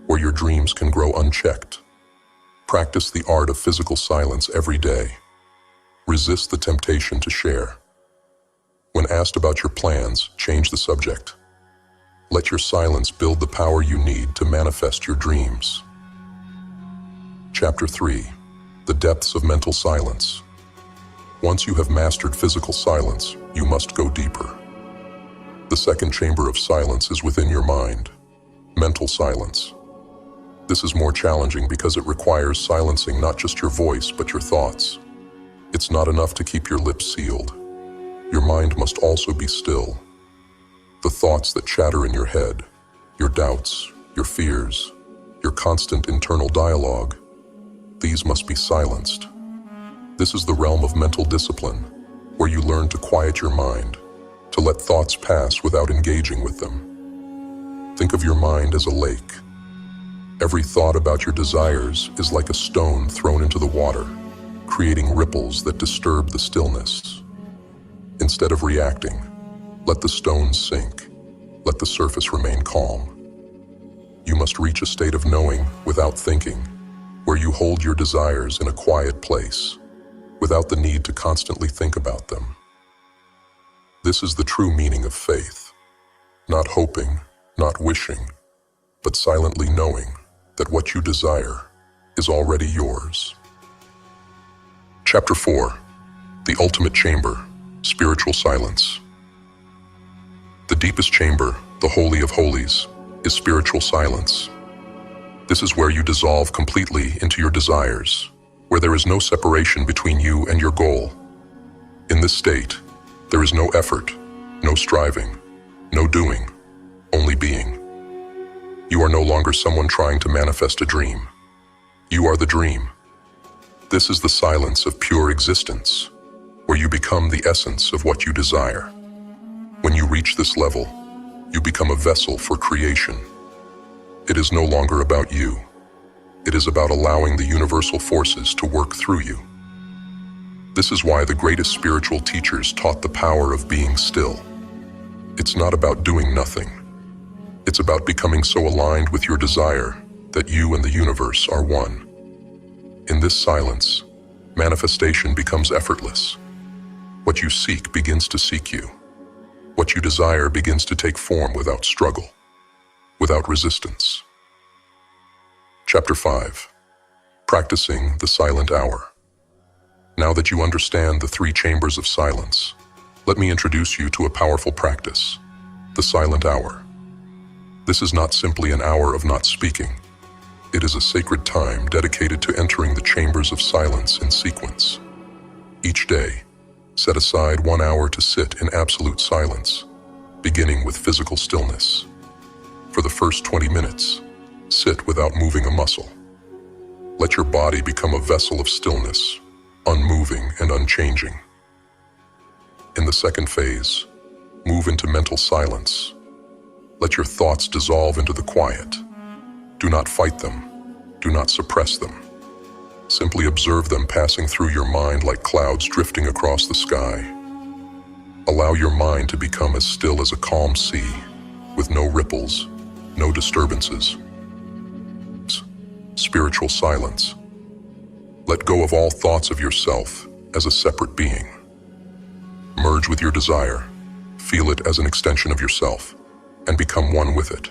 where your dreams can grow unchecked. Practice the art of physical silence every day. Resist the temptation to share. When asked about your plans, change the subject. Let your silence build the power you need to manifest your dreams. Chapter 3. The depths of mental silence. Once you have mastered physical silence, you must go deeper. The second chamber of silence is within your mind, mental silence. This is more challenging because it requires silencing not just your voice, but your thoughts. It's not enough to keep your lips sealed. Your mind must also be still. The thoughts that chatter in your head, your doubts, your fears, your constant internal dialogue, these must be silenced. This is the realm of mental discipline, where you learn to quiet your mind, to let thoughts pass without engaging with them. Think of your mind as a lake. Every thought about your desires is like a stone thrown into the water, creating ripples that disturb the stillness. Instead of reacting, let the stones sink. Let the surface remain calm. You must reach a state of knowing without thinking, where you hold your desires in a quiet place, without the need to constantly think about them. This is the true meaning of faith. Not hoping, not wishing, but silently knowing that what you desire is already yours. Chapter 4. The ultimate chamber, spiritual silence. The deepest chamber, the Holy of Holies, is spiritual silence. This is where you dissolve completely into your desires, where there is no separation between you and your goal. In this state, there is no effort, no striving, no doing, only being. You are no longer someone trying to manifest a dream. You are the dream. This is the silence of pure existence, where you become the essence of what you desire. When you reach this level, you become a vessel for creation. It is no longer about you. It is about allowing the universal forces to work through you. This is why the greatest spiritual teachers taught the power of being still. It's not about doing nothing. It's about becoming so aligned with your desire that you and the universe are one. In this silence, manifestation becomes effortless. What you seek begins to seek you. What you desire begins to take form without struggle, without resistance. Chapter 5. Practicing the silent hour. Now that you understand the 3 chambers of silence, let me introduce you to a powerful practice, the silent hour. This is not simply an hour of not speaking. It is a sacred time dedicated to entering the chambers of silence in sequence. Each day, set aside 1 hour to sit in absolute silence, beginning with physical stillness. For the first 20 minutes, sit without moving a muscle. Let your body become a vessel of stillness, unmoving and unchanging. In the second phase, move into mental silence. Let your thoughts dissolve into the quiet. Do not fight them. Do not suppress them. Simply observe them passing through your mind like clouds drifting across the sky. Allow your mind to become as still as a calm sea, with no ripples, no disturbances. Spiritual silence. Let go of all thoughts of yourself as a separate being. Merge with your desire, feel it as an extension of yourself, and become one with it.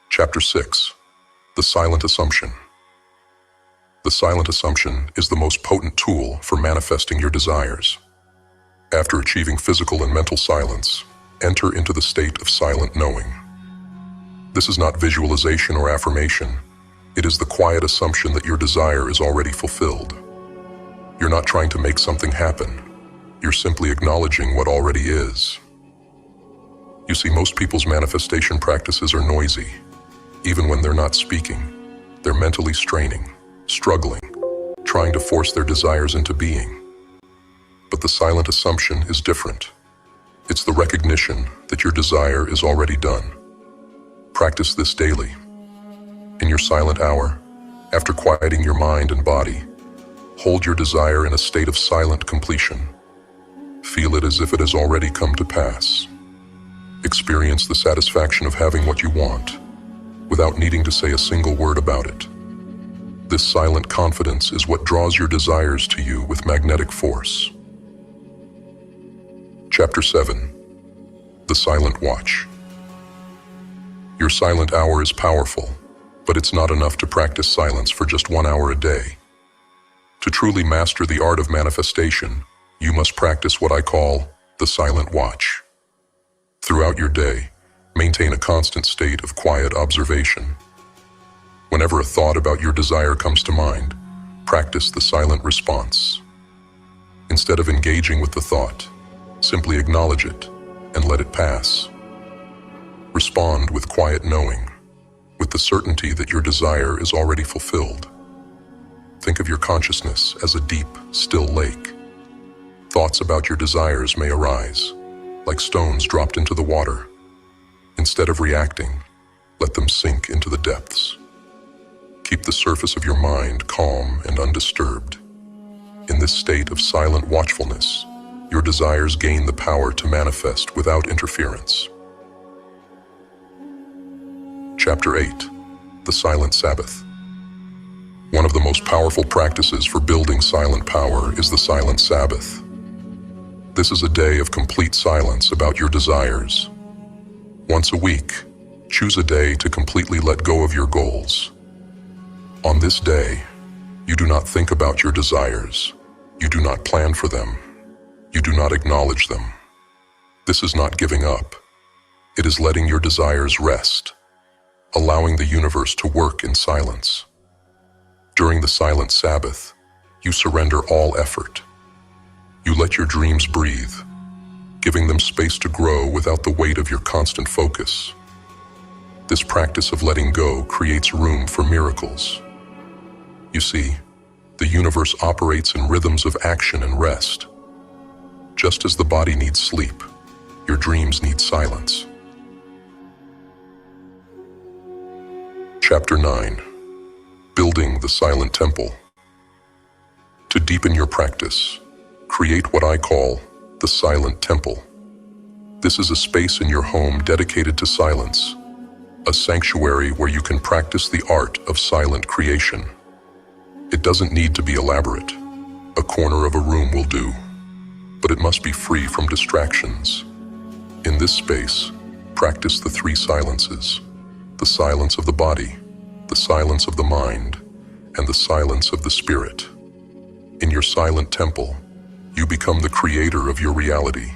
Chapter 6. The silent assumption. The silent assumption is the most potent tool for manifesting your desires. After achieving physical and mental silence, enter into the state of silent knowing. This is not visualization or affirmation. It is the quiet assumption that your desire is already fulfilled. You're not trying to make something happen. You're simply acknowledging what already is. You see, most people's manifestation practices are noisy. Even when they're not speaking, they're mentally straining, struggling, trying to force their desires into being. But the silent assumption is different. It's the recognition that your desire is already done. Practice this daily. In your silent hour, after quieting your mind and body, hold your desire in a state of silent completion. Feel it as if it has already come to pass. Experience the satisfaction of having what you want, without needing to say a single word about it. This silent confidence is what draws your desires to you with magnetic force. Chapter 7. The Silent Watch. Your silent hour is powerful, but it's not enough to practice silence for just 1 hour a day. To truly master the art of manifestation, you must practice what I call the silent watch. Throughout your day, maintain a constant state of quiet observation. Whenever a thought about your desire comes to mind, practice the silent response. Instead of engaging with the thought, simply acknowledge it and let it pass. Respond with quiet knowing, with the certainty that your desire is already fulfilled. Think of your consciousness as a deep, still lake. Thoughts about your desires may arise, like stones dropped into the water. Instead of reacting, let them sink into the depths. Keep the surface of your mind calm and undisturbed. In this state of silent watchfulness, your desires gain the power to manifest without interference. Chapter 8. The Silent Sabbath. One of the most powerful practices for building silent power is the Silent Sabbath. This is a day of complete silence about your desires. Once a week, choose a day to completely let go of your goals. On this day, you do not think about your desires. You do not plan for them. You do not acknowledge them. This is not giving up. It is letting your desires rest, allowing the universe to work in silence. During the Silent Sabbath, you surrender all effort. You let your dreams breathe, giving them space to grow without the weight of your constant focus. This practice of letting go creates room for miracles. You see, the universe operates in rhythms of action and rest. Just as the body needs sleep, your dreams need silence. Chapter 9. Building the Silent Temple. To deepen your practice, create what I call the Silent Temple. This is a space in your home dedicated to silence, a sanctuary where you can practice the art of silent creation. It doesn't need to be elaborate. A corner of a room will do, but it must be free from distractions. In this space, practice the 3 silences: the silence of the body, the silence of the mind, and the silence of the spirit. In your silent temple, you become the creator of your reality.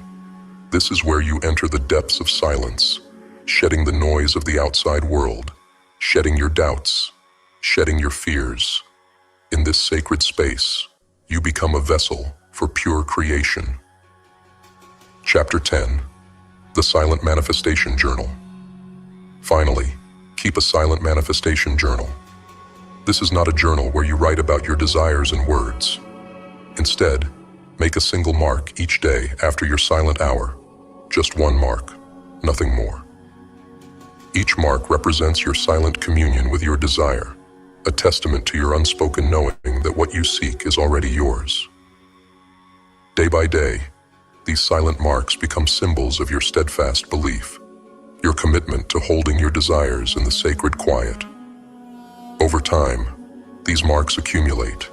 This is where you enter the depths of silence, shedding the noise of the outside world, shedding your doubts, shedding your fears. In this sacred space, you become a vessel for pure creation. Chapter 10. The Silent Manifestation Journal. Finally, keep a silent manifestation journal. This is not a journal where you write about your desires in words. Instead, make a single mark each day after your silent hour. Just one mark, nothing more. Each mark represents your silent communion with your desire, a testament to your unspoken knowing that what you seek is already yours. Day by day, these silent marks become symbols of your steadfast belief, your commitment to holding your desires in the sacred quiet. Over time, these marks accumulate,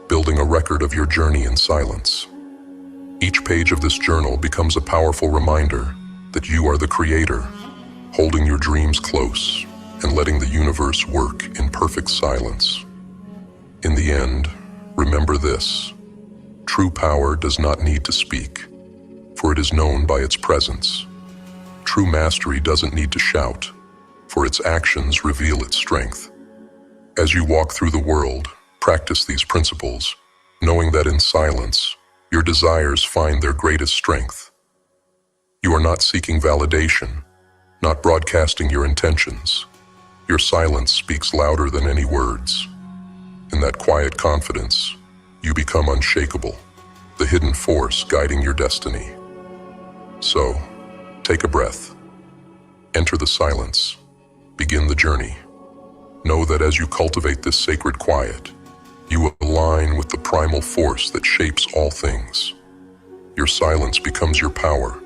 building a record of your journey in silence. Each page of this journal becomes a powerful reminder that you are the creator, holding your dreams close and letting the universe work in perfect silence. In the end, remember this: true power does not need to speak, for it is known by its presence. True mastery doesn't need to shout, for its actions reveal its strength. As you walk through the world, practice these principles, knowing that in silence, your desires find their greatest strength. You are not seeking validation, not broadcasting your intentions. Your silence speaks louder than any words. In that quiet confidence, you become unshakable, the hidden force guiding your destiny. So, take a breath. Enter the silence. Begin the journey. Know that as you cultivate this sacred quiet, you align with the primal force that shapes all things. Your silence becomes your power,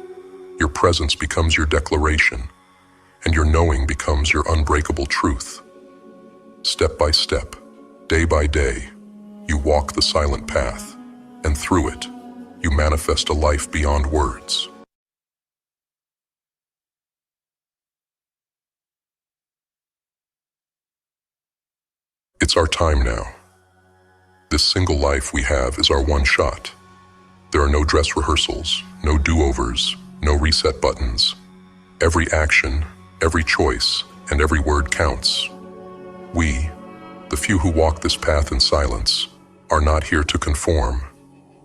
Your presence becomes your declaration, and your knowing becomes your unbreakable truth. Step by step, day by day, you walk the silent path, and through it, you manifest a life beyond words. It's our time now. This single life we have is our one shot. There are no dress rehearsals, no do-overs, no reset buttons. Every action, every choice, and every word counts. We, the few who walk this path in silence, are not here to conform,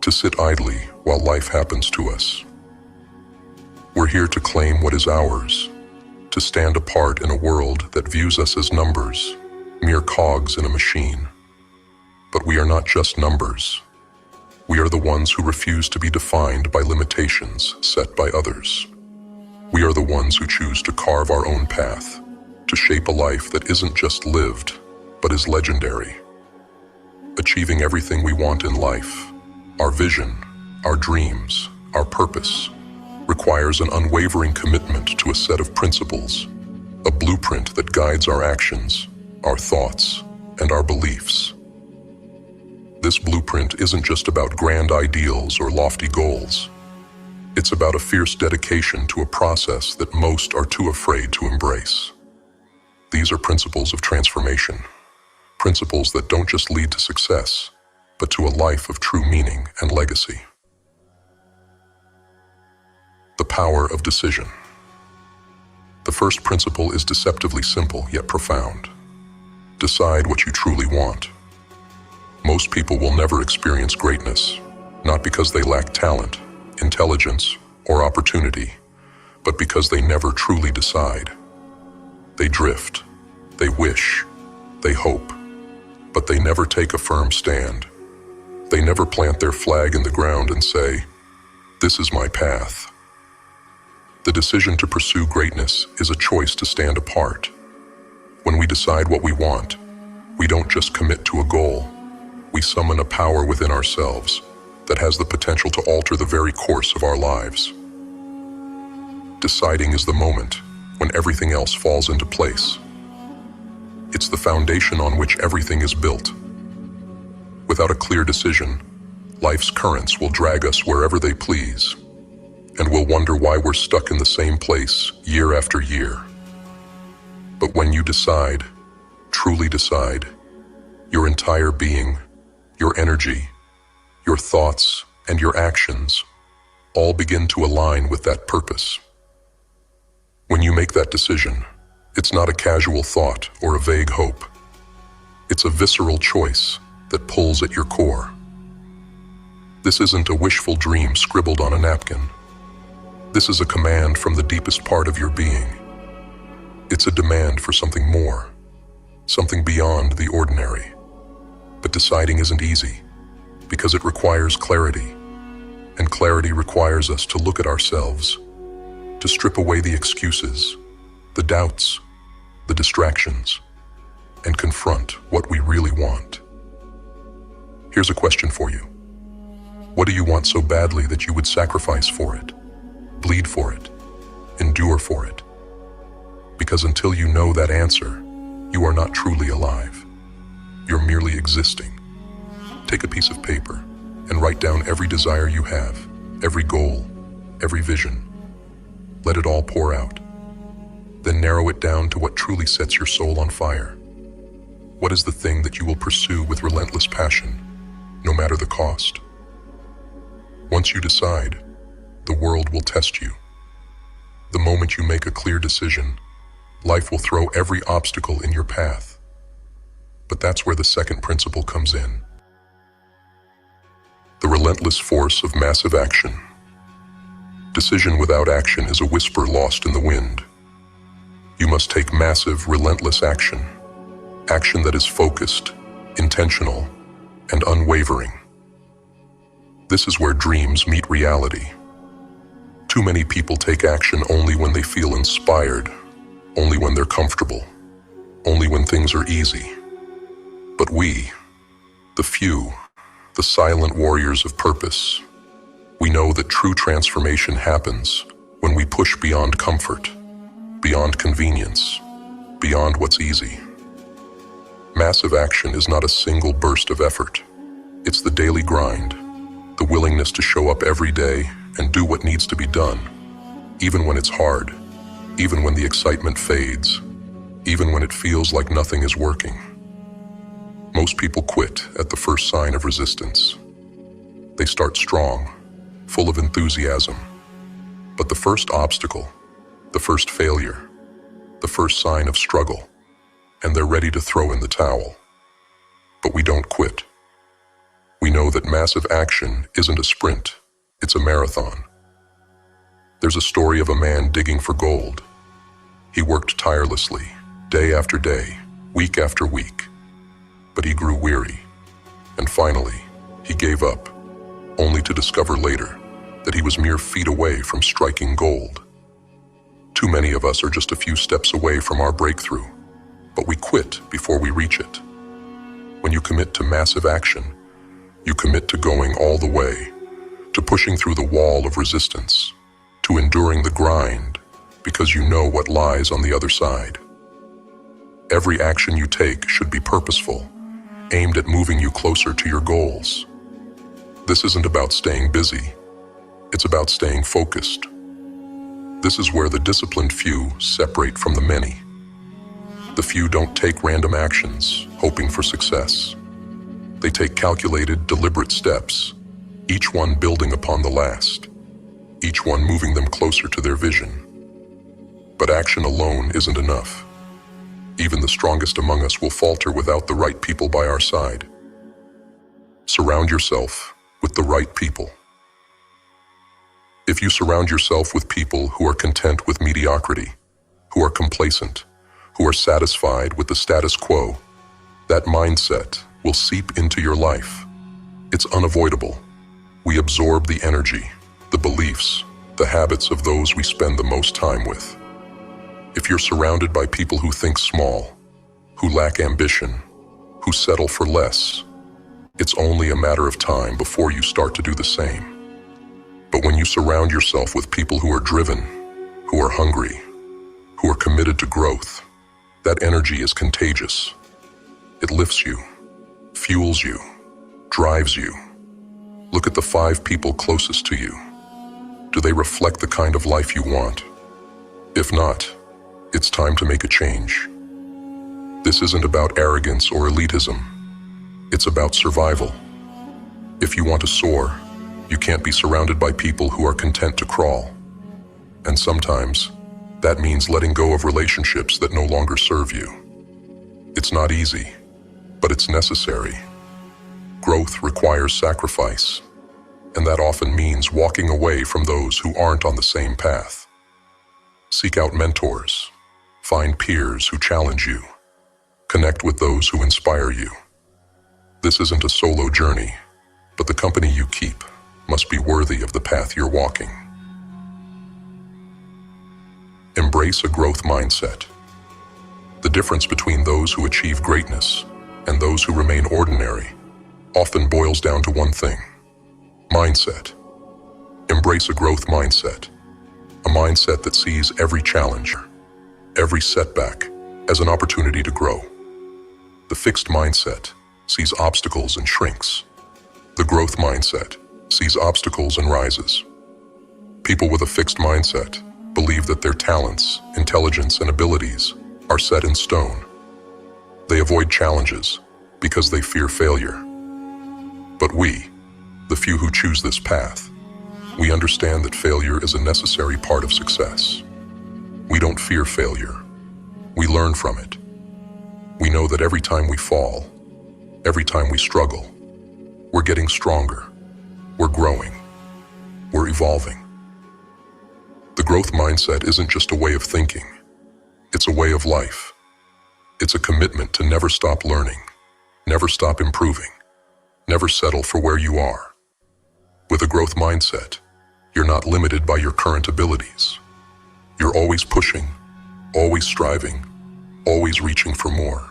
to sit idly while life happens to us. We're here to claim what is ours, to stand apart in a world that views us as numbers, mere cogs in a machine. But we are not just numbers. We are the ones who refuse to be defined by limitations set by others. We are the ones who choose to carve our own path, to shape a life that isn't just lived, but is legendary. Achieving everything we want in life, our vision, our dreams, our purpose, requires an unwavering commitment to a set of principles, a blueprint that guides our actions, our thoughts, and our beliefs. This blueprint isn't just about grand ideals or lofty goals. It's about a fierce dedication to a process that most are too afraid to embrace. These are principles of transformation, principles that don't just lead to success, but to a life of true meaning and legacy. The power of decision. The first principle is deceptively simple yet profound. Decide what you truly want. Most people will never experience greatness, not because they lack talent, intelligence, or opportunity, but because they never truly decide. They drift, they wish, they hope, but they never take a firm stand. They never plant their flag in the ground and say, "This is my path." The decision to pursue greatness is a choice to stand apart. When we decide what we want, we don't just commit to a goal. We summon a power within ourselves that has the potential to alter the very course of our lives. Deciding is the moment when everything else falls into place. It's the foundation on which everything is built. Without a clear decision, life's currents will drag us wherever they please, and we'll wonder why we're stuck in the same place year after year. But when you decide, truly decide, your entire being, your energy, your thoughts, and your actions all begin to align with that purpose. When you make that decision, it's not a casual thought or a vague hope. It's a visceral choice that pulls at your core. This isn't a wishful dream scribbled on a napkin. This is a command from the deepest part of your being. It's a demand for something more, something beyond the ordinary. But deciding isn't easy, because it requires clarity, and clarity requires us to look at ourselves, to strip away the excuses, the doubts, the distractions, and confront what we really want. Here's a question for you. What do you want so badly that you would sacrifice for it, bleed for it, endure for it? Because until you know that answer, you are not truly alive. You're merely existing. Take a piece of paper and write down every desire you have, every goal, every vision. Let it all pour out. Then narrow it down to what truly sets your soul on fire. What is the thing that you will pursue with relentless passion, no matter the cost? Once you decide, the world will test you. The moment you make a clear decision, life will throw every obstacle in your path. But that's where the second principle comes in. The relentless force of massive action. Decision without action is a whisper lost in the wind. You must take massive, relentless action. Action that is focused, intentional, and unwavering. This is where dreams meet reality. Too many people take action only when they feel inspired, only when they're comfortable, only when things are easy. But we, the few, the silent warriors of purpose, we know that true transformation happens When we push beyond comfort, beyond convenience, beyond what's easy. Massive action is not a single burst of effort. It's the daily grind, the willingness to show up every day and do what needs to be done, even when it's hard, even when the excitement fades, even when it feels like nothing is working. Most people quit at the first sign of resistance. They start strong, full of enthusiasm. But the first obstacle, the first failure, the first sign of struggle, and they're ready to throw in the towel. But we don't quit. We know that massive action isn't a sprint, it's a marathon. There's a story of a man digging for gold. He worked tirelessly, day after day, week after week. But he grew weary, and finally, he gave up, only to discover later that he was mere feet away from striking gold. Too many of us are just a few steps away from our breakthrough, but we quit before we reach it. When you commit to massive action, you commit to going all the way, to pushing through the wall of resistance, to enduring the grind, because you know what lies on the other side. Every action you take should be purposeful, aimed at moving you closer to your goals. This isn't about staying busy, it's about staying focused. This is where the disciplined few separate from the many. The few don't take random actions, hoping for success. They take calculated, deliberate steps, each one building upon the last, each one moving them closer to their vision. But action alone isn't enough. Even the strongest among us will falter without the right people by our side. Surround yourself with the right people. If you surround yourself with people who are content with mediocrity, who are complacent, who are satisfied with the status quo, that mindset will seep into your life. It's unavoidable. We absorb the energy, the beliefs, the habits of those we spend the most time with. If you're surrounded by people who think small, who lack ambition, who settle for less, it's only a matter of time before you start to do the same. But when you surround yourself with people who are driven, who are hungry, who are committed to growth, that energy is contagious. It lifts you, fuels you, drives you. Look at the 5 people closest to you. Do they reflect the kind of life you want? If not, it's time to make a change. This isn't about arrogance or elitism. It's about survival. If you want to soar, you can't be surrounded by people who are content to crawl. And sometimes, that means letting go of relationships that no longer serve you. It's not easy, but it's necessary. Growth requires sacrifice, and that often means walking away from those who aren't on the same path. Seek out mentors. Find peers who challenge you. Connect with those who inspire you. This isn't a solo journey, but the company you keep must be worthy of the path you're walking. Embrace a growth mindset. The difference between those who achieve greatness and those who remain ordinary often boils down to one thing: mindset. Embrace a growth mindset, a mindset that sees every challenge, every setback as an opportunity to grow. The fixed mindset sees obstacles and shrinks. The growth mindset sees obstacles and rises. People with a fixed mindset believe that their talents, intelligence, and abilities are set in stone. They avoid challenges because they fear failure. But we, the few who choose this path, we understand that failure is a necessary part of success. We don't fear failure. We learn from it. We know that every time we fall, every time we struggle, we're getting stronger. We're growing. We're evolving. The growth mindset isn't just a way of thinking. It's a way of life. It's a commitment to never stop learning, never stop improving, never settle for where you are. With a growth mindset, you're not limited by your current abilities. You're always pushing, always striving, always reaching for more.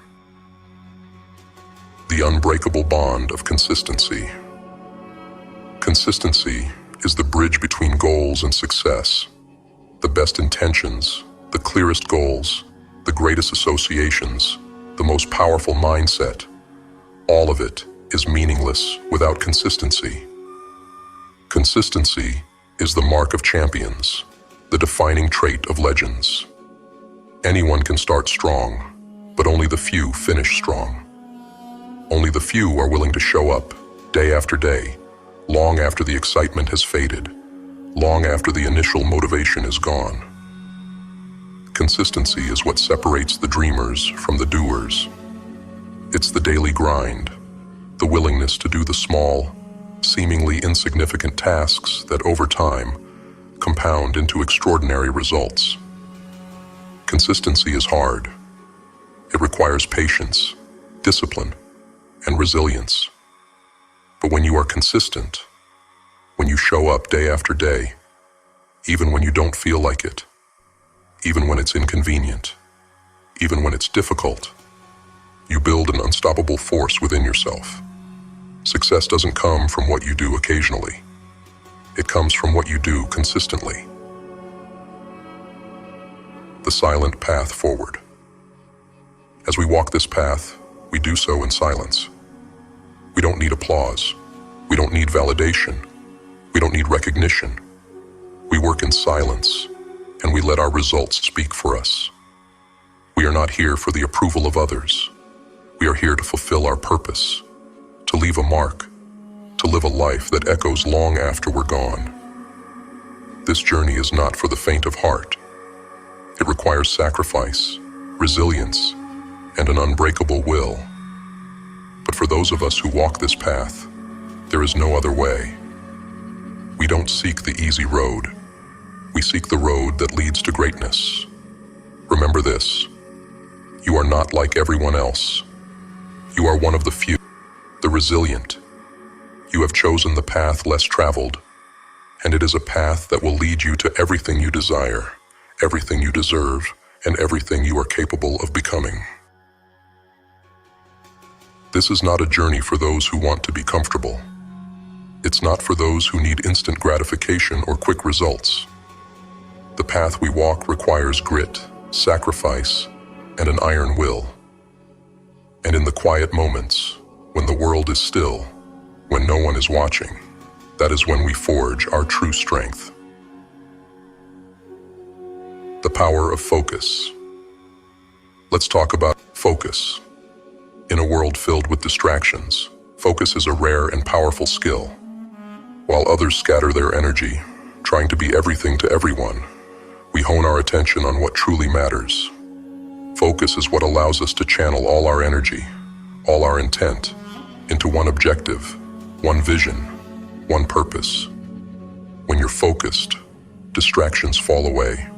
The unbreakable bond of consistency. Consistency is the bridge between goals and success. The best intentions, the clearest goals, the greatest associations, the most powerful mindset, all of it is meaningless without consistency. Consistency is the mark of champions, the defining trait of legends. Anyone can start strong, but only the few finish strong. Only the few are willing to show up, day after day, long after the excitement has faded, long after the initial motivation is gone. Consistency is what separates the dreamers from the doers. It's the daily grind, the willingness to do the small, seemingly insignificant tasks that over time compound into extraordinary results. Consistency is hard. It requires patience, discipline, and resilience. But when you are consistent, when you show up day after day, even when you don't feel like it, even when it's inconvenient, even when it's difficult, you build an unstoppable force within yourself. Success doesn't come from what you do occasionally. It comes from what you do consistently. The silent path forward. As we walk this path, we do so in silence. We don't need applause. We don't need validation. We don't need recognition. We work in silence, and we let our results speak for us. We are not here for the approval of others. We are here to fulfill our purpose, to leave a mark, to live a life that echoes long after we're gone. This journey is not for the faint of heart. It requires sacrifice, resilience, and an unbreakable will. But for those of us who walk this path, there is no other way. We don't seek the easy road. We seek the road that leads to greatness. Remember this: you are not like everyone else. You are one of the few, the resilient. You have chosen the path less traveled, and it is a path that will lead you to everything you desire, everything you deserve, and everything you are capable of becoming. This is not a journey for those who want to be comfortable. It's not for those who need instant gratification or quick results. The path we walk requires grit, sacrifice, and an iron will. And in the quiet moments, when the world is still, when no one is watching, that is when we forge our true strength. The power of focus. Let's talk about focus. In a world filled with distractions, focus is a rare and powerful skill. While others scatter their energy, trying to be everything to everyone, we hone our attention on what truly matters. Focus is what allows us to channel all our energy, all our intent, into one objective, one vision, one purpose. When you're focused, distractions fall away.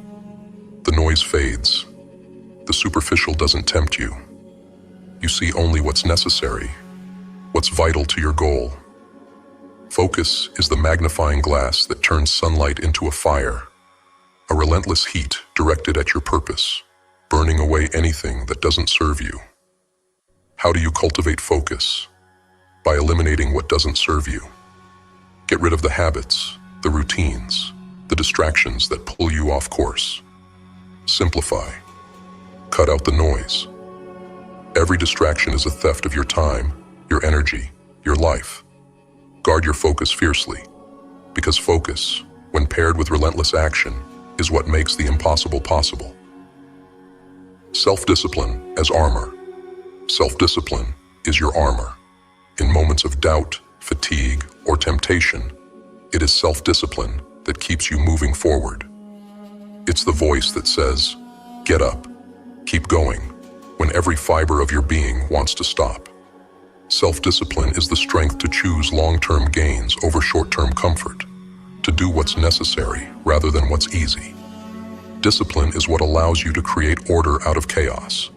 The noise fades. The superficial doesn't tempt you. You see only what's necessary, what's vital to your goal. Focus is the magnifying glass that turns sunlight into a fire, a relentless heat directed at your purpose, burning away anything that doesn't serve you. How do you cultivate focus? By eliminating what doesn't serve you. Get rid of the habits, the routines, the distractions that pull you off course. Simplify. Cut out the noise. Every distraction is a theft of your time, your energy, your life. Guard your focus fiercely, because focus, when paired with relentless action, is what makes the impossible possible. Self-discipline as armor. Self-discipline is your armor. In moments of doubt, fatigue, or temptation, it is self-discipline that keeps you moving forward. It's the voice that says, "Get up, keep going," when every fiber of your being wants to stop. Self-discipline is the strength to choose long-term gains over short-term comfort, to do what's necessary rather than what's easy. Discipline is what allows you to create order out of chaos,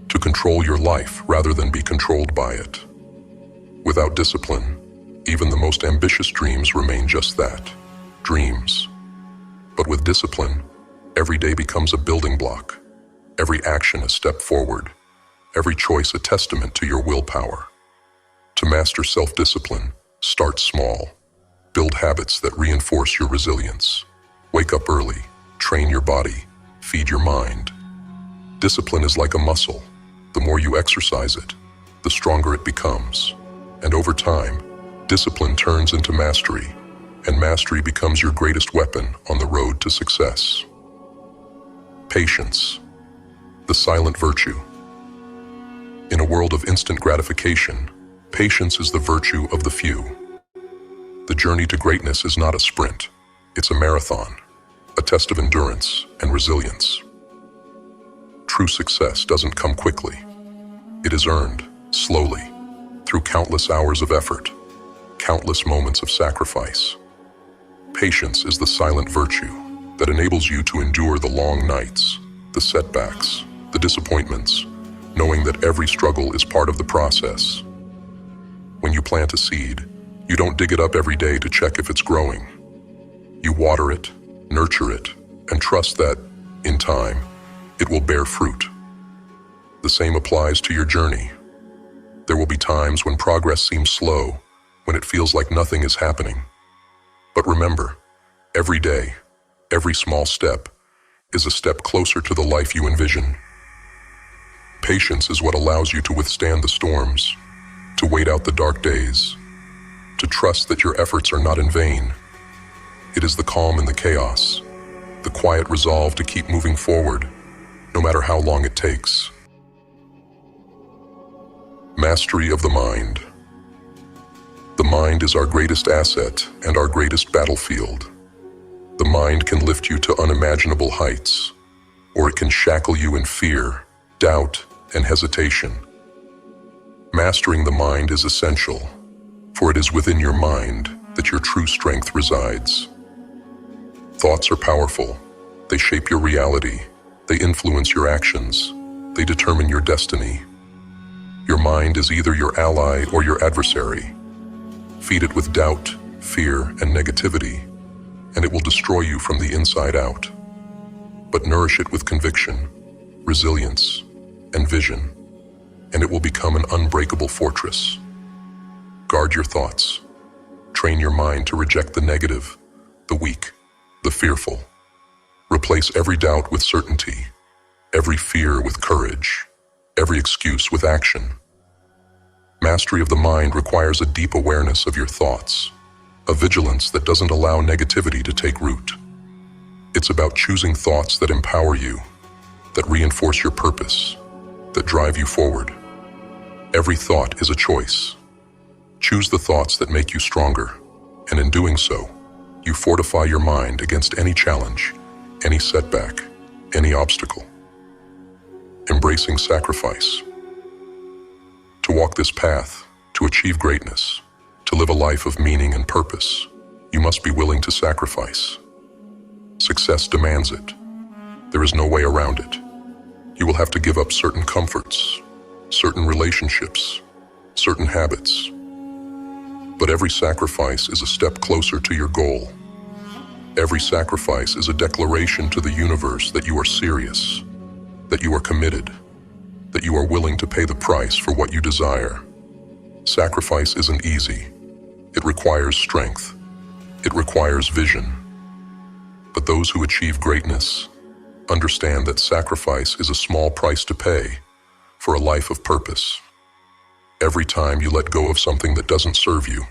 to control your life rather than be controlled by it. Without discipline, even the most ambitious dreams remain just that, dreams. But with discipline, every day becomes a building block, every action a step forward, every choice a testament to your willpower. To master self-discipline, start small. Build habits that reinforce your resilience. Wake up early, train your body, feed your mind. Discipline is like a muscle. The more you exercise it, the stronger it becomes. And over time, discipline turns into mastery, and mastery becomes your greatest weapon on the road to success. Patience, the silent virtue. In a world of instant gratification, patience is the virtue of the few. The journey to greatness is not a sprint, it's a marathon, a test of endurance and resilience. True success doesn't come quickly. It is earned, slowly, through countless hours of effort, countless moments of sacrifice. Patience is the silent virtue that enables you to endure the long nights, the setbacks, the disappointments, knowing that every struggle is part of the process. When you plant a seed, you don't dig it up every day to check if it's growing. You water it, nurture it, and trust that, in time, it will bear fruit. The same applies to your journey. There will be times when progress seems slow, when it feels like nothing is happening. But remember, every day, every small step, is a step closer to the life you envision. Patience is what allows you to withstand the storms, to wait out the dark days, to trust that your efforts are not in vain. It is the calm in the chaos, the quiet resolve to keep moving forward, no matter how long it takes. Mastery of the mind. The mind is our greatest asset and our greatest battlefield. The mind can lift you to unimaginable heights, or it can shackle you in fear, doubt, and hesitation. Mastering the mind is essential, for it is within your mind that your true strength resides. Thoughts are powerful. They shape your reality. They influence your actions. They determine your destiny. Your mind is either your ally or your adversary. Feed it with doubt, fear, and negativity, and it will destroy you from the inside out. But nourish it with conviction, resilience, and vision, and it will become an unbreakable fortress. Guard your thoughts. Train your mind to reject the negative, the weak, the fearful. Replace every doubt with certainty, every fear with courage, every excuse with action. Mastery of the mind requires a deep awareness of your thoughts, a vigilance that doesn't allow negativity to take root. It's about choosing thoughts that empower you, that reinforce your purpose, that drive you forward. Every thought is a choice. Choose the thoughts that make you stronger, and in doing so, you fortify your mind against any challenge, any setback, any obstacle. Embracing sacrifice. To walk this path, to achieve greatness, to live a life of meaning and purpose, you must be willing to sacrifice. Success demands it. There is no way around it. You will have to give up certain comforts, certain relationships, certain habits. But every sacrifice is a step closer to your goal. Every sacrifice is a declaration to the universe that you are serious, that you are committed, that you are willing to pay the price for what you desire. Sacrifice isn't easy. It requires strength. It requires vision. But those who achieve greatness understand that sacrifice is a small price to pay for a life of purpose. Every time you let go of something that doesn't serve you,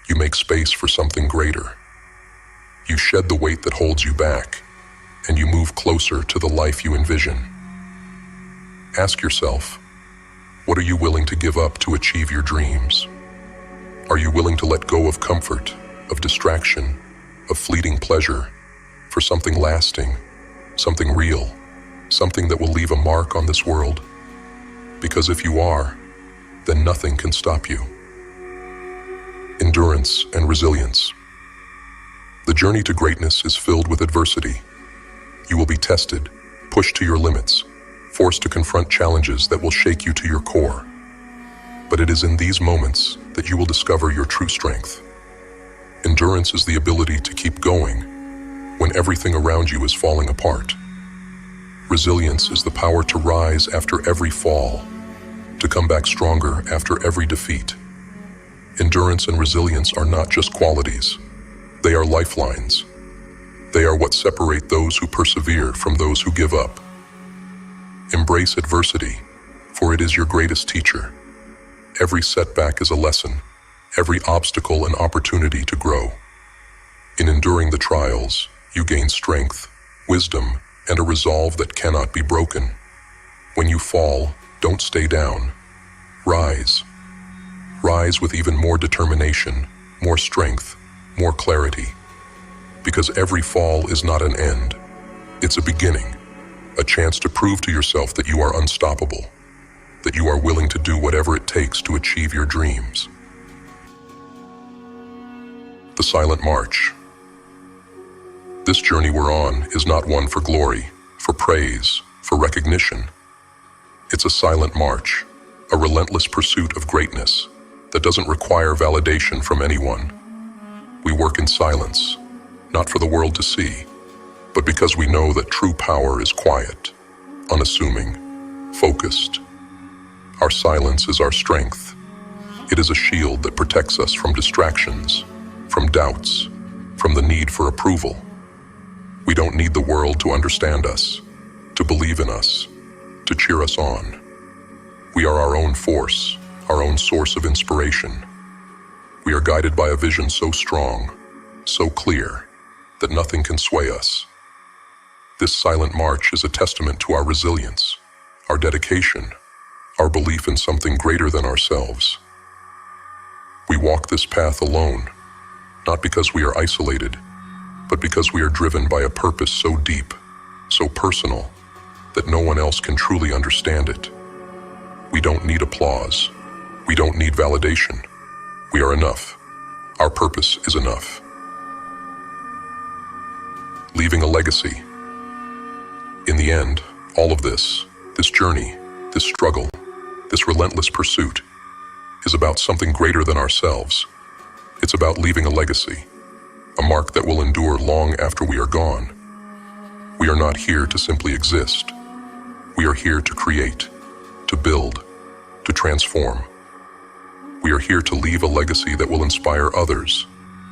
you make space for something greater. You shed the weight that holds you back, and you move closer to the life you envision. Ask yourself, what are you willing to give up to achieve your dreams? Are you willing to let go of comfort, of distraction, of fleeting pleasure, for something lasting, something real, something that will leave a mark on this world? Because if you are, then nothing can stop you. Endurance and resilience. The journey to greatness is filled with adversity. You will be tested, pushed to your limits, forced to confront challenges that will shake you to your core. But it is in these moments that you will discover your true strength. Endurance is the ability to keep going when everything around you is falling apart. Resilience is the power to rise after every fall, to come back stronger after every defeat. Endurance and resilience are not just qualities. They are lifelines. They are what separate those who persevere from those who give up. Embrace adversity, for it is your greatest teacher. Every setback is a lesson, every obstacle an opportunity to grow. In enduring the trials, you gain strength, wisdom, and a resolve that cannot be broken. When you fall, don't stay down. Rise. Rise with even more determination, more strength, more clarity. Because every fall is not an end. It's a beginning, a chance to prove to yourself that you are unstoppable, that you are willing to do whatever it takes to achieve your dreams. The Silent March. This journey we're on is not one for glory, for praise, for recognition. It's a silent march, a relentless pursuit of greatness that doesn't require validation from anyone. We work in silence, not for the world to see, but because we know that true power is quiet, unassuming, focused. Our silence is our strength. It is a shield that protects us from distractions, from doubts, from the need for approval. We don't need the world to understand us, to believe in us, to cheer us on. We are our own force, our own source of inspiration. We are guided by a vision so strong, so clear, that nothing can sway us. This silent march is a testament to our resilience, our dedication, our belief in something greater than ourselves. We walk this path alone, not because we are isolated, but because we are driven by a purpose so deep, so personal, that no one else can truly understand it. We don't need applause. We don't need validation. We are enough. Our purpose is enough. Leaving a legacy. In the end, all of this journey, this struggle, this relentless pursuit, is about something greater than ourselves. It's about leaving a legacy, a mark that will endure long after we are gone. We are not here to simply exist. We are here to create, to build, to transform. We are here to leave a legacy that will inspire others,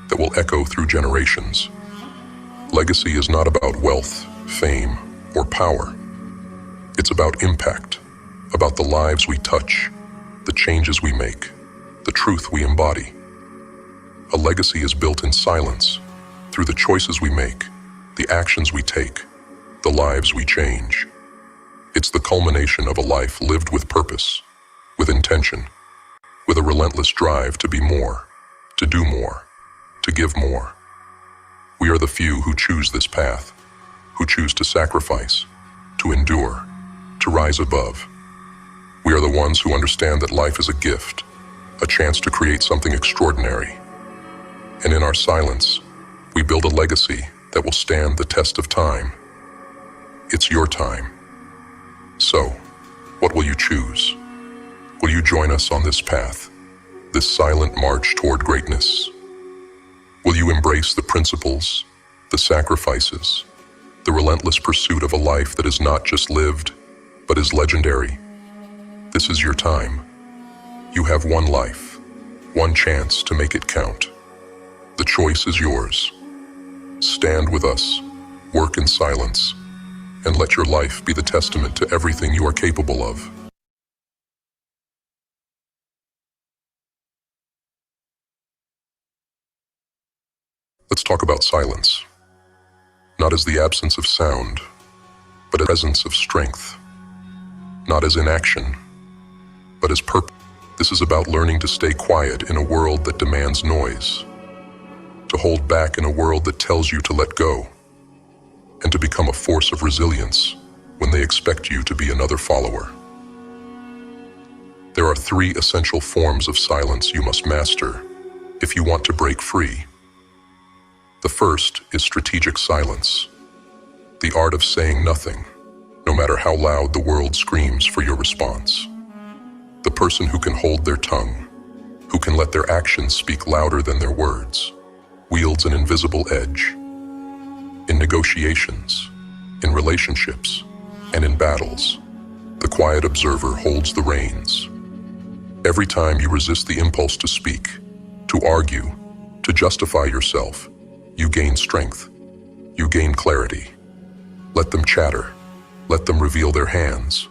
that will echo through generations. Legacy is not about wealth, fame, or power. It's about impact, about the lives we touch, the changes we make, the truth we embody. A legacy is built in silence, through the choices we make, the actions we take, the lives we change. It's the culmination of a life lived with purpose, with intention, with a relentless drive to be more, to do more, to give more. We are the few who choose this path, who choose to sacrifice, to endure, to rise above. We are the ones who understand that life is a gift, a chance to create something extraordinary. And in our silence, we build a legacy that will stand the test of time. It's your time. So, what will you choose? Will you join us on this path, this silent march toward greatness? Will you embrace the principles, the sacrifices, the relentless pursuit of a life that is not just lived, but is legendary? This is your time. You have one life, one chance to make it count. The choice is yours. Stand with us, work in silence, and let your life be the testament to everything you are capable of. Let's talk about silence. Not as the absence of sound, but as presence of strength. Not as inaction, but as purpose. This is about learning to stay quiet in a world that demands noise, to hold back in a world that tells you to let go, and to become a force of resilience when they expect you to be another follower. There are 3 essential forms of silence you must master if you want to break free. The first is strategic silence, the art of saying nothing, no matter how loud the world screams for your response. The person who can hold their tongue, who can let their actions speak louder than their words, wields an invisible edge. In negotiations, in relationships, and in battles, the quiet observer holds the reins. Every time you resist the impulse to speak, to argue, to justify yourself, you gain strength. You gain clarity. Let them chatter. Let them reveal their hands,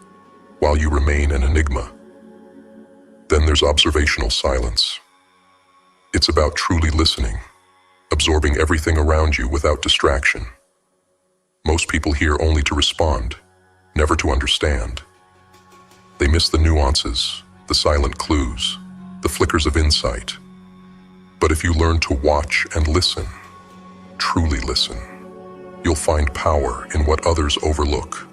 while you remain an enigma. Then there's observational silence. It's about truly listening, absorbing everything around you without distraction. Most people hear only to respond, never to understand. They miss the nuances, the silent clues, the flickers of insight. But if you learn to watch and listen, truly listen, you'll find power in what others overlook.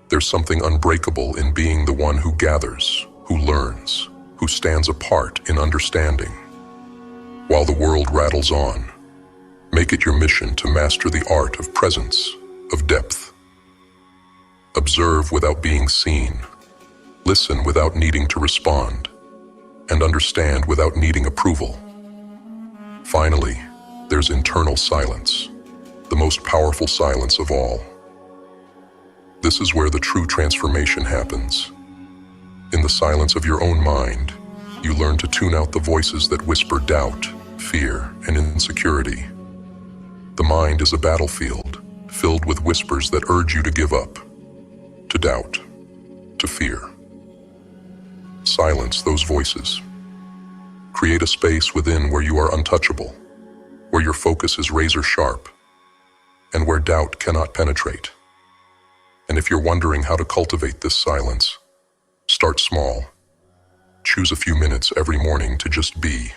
There's something unbreakable in being the one who gathers, who learns, who stands apart in understanding. While the world rattles on, make it your mission to master the art of presence, of depth. Observe without being seen, listen without needing to respond, and understand without needing approval. Finally, there's internal silence, the most powerful silence of all. This is where the true transformation happens. In the silence of your own mind, you learn to tune out the voices that whisper doubt, fear, and insecurity. The mind is a battlefield, filled with whispers that urge you to give up, to doubt, to fear. Silence those voices. Create a space within where you are untouchable, where your focus is razor sharp, and where doubt cannot penetrate. And if you're wondering how to cultivate this silence, start small. Choose a few minutes every morning to just be,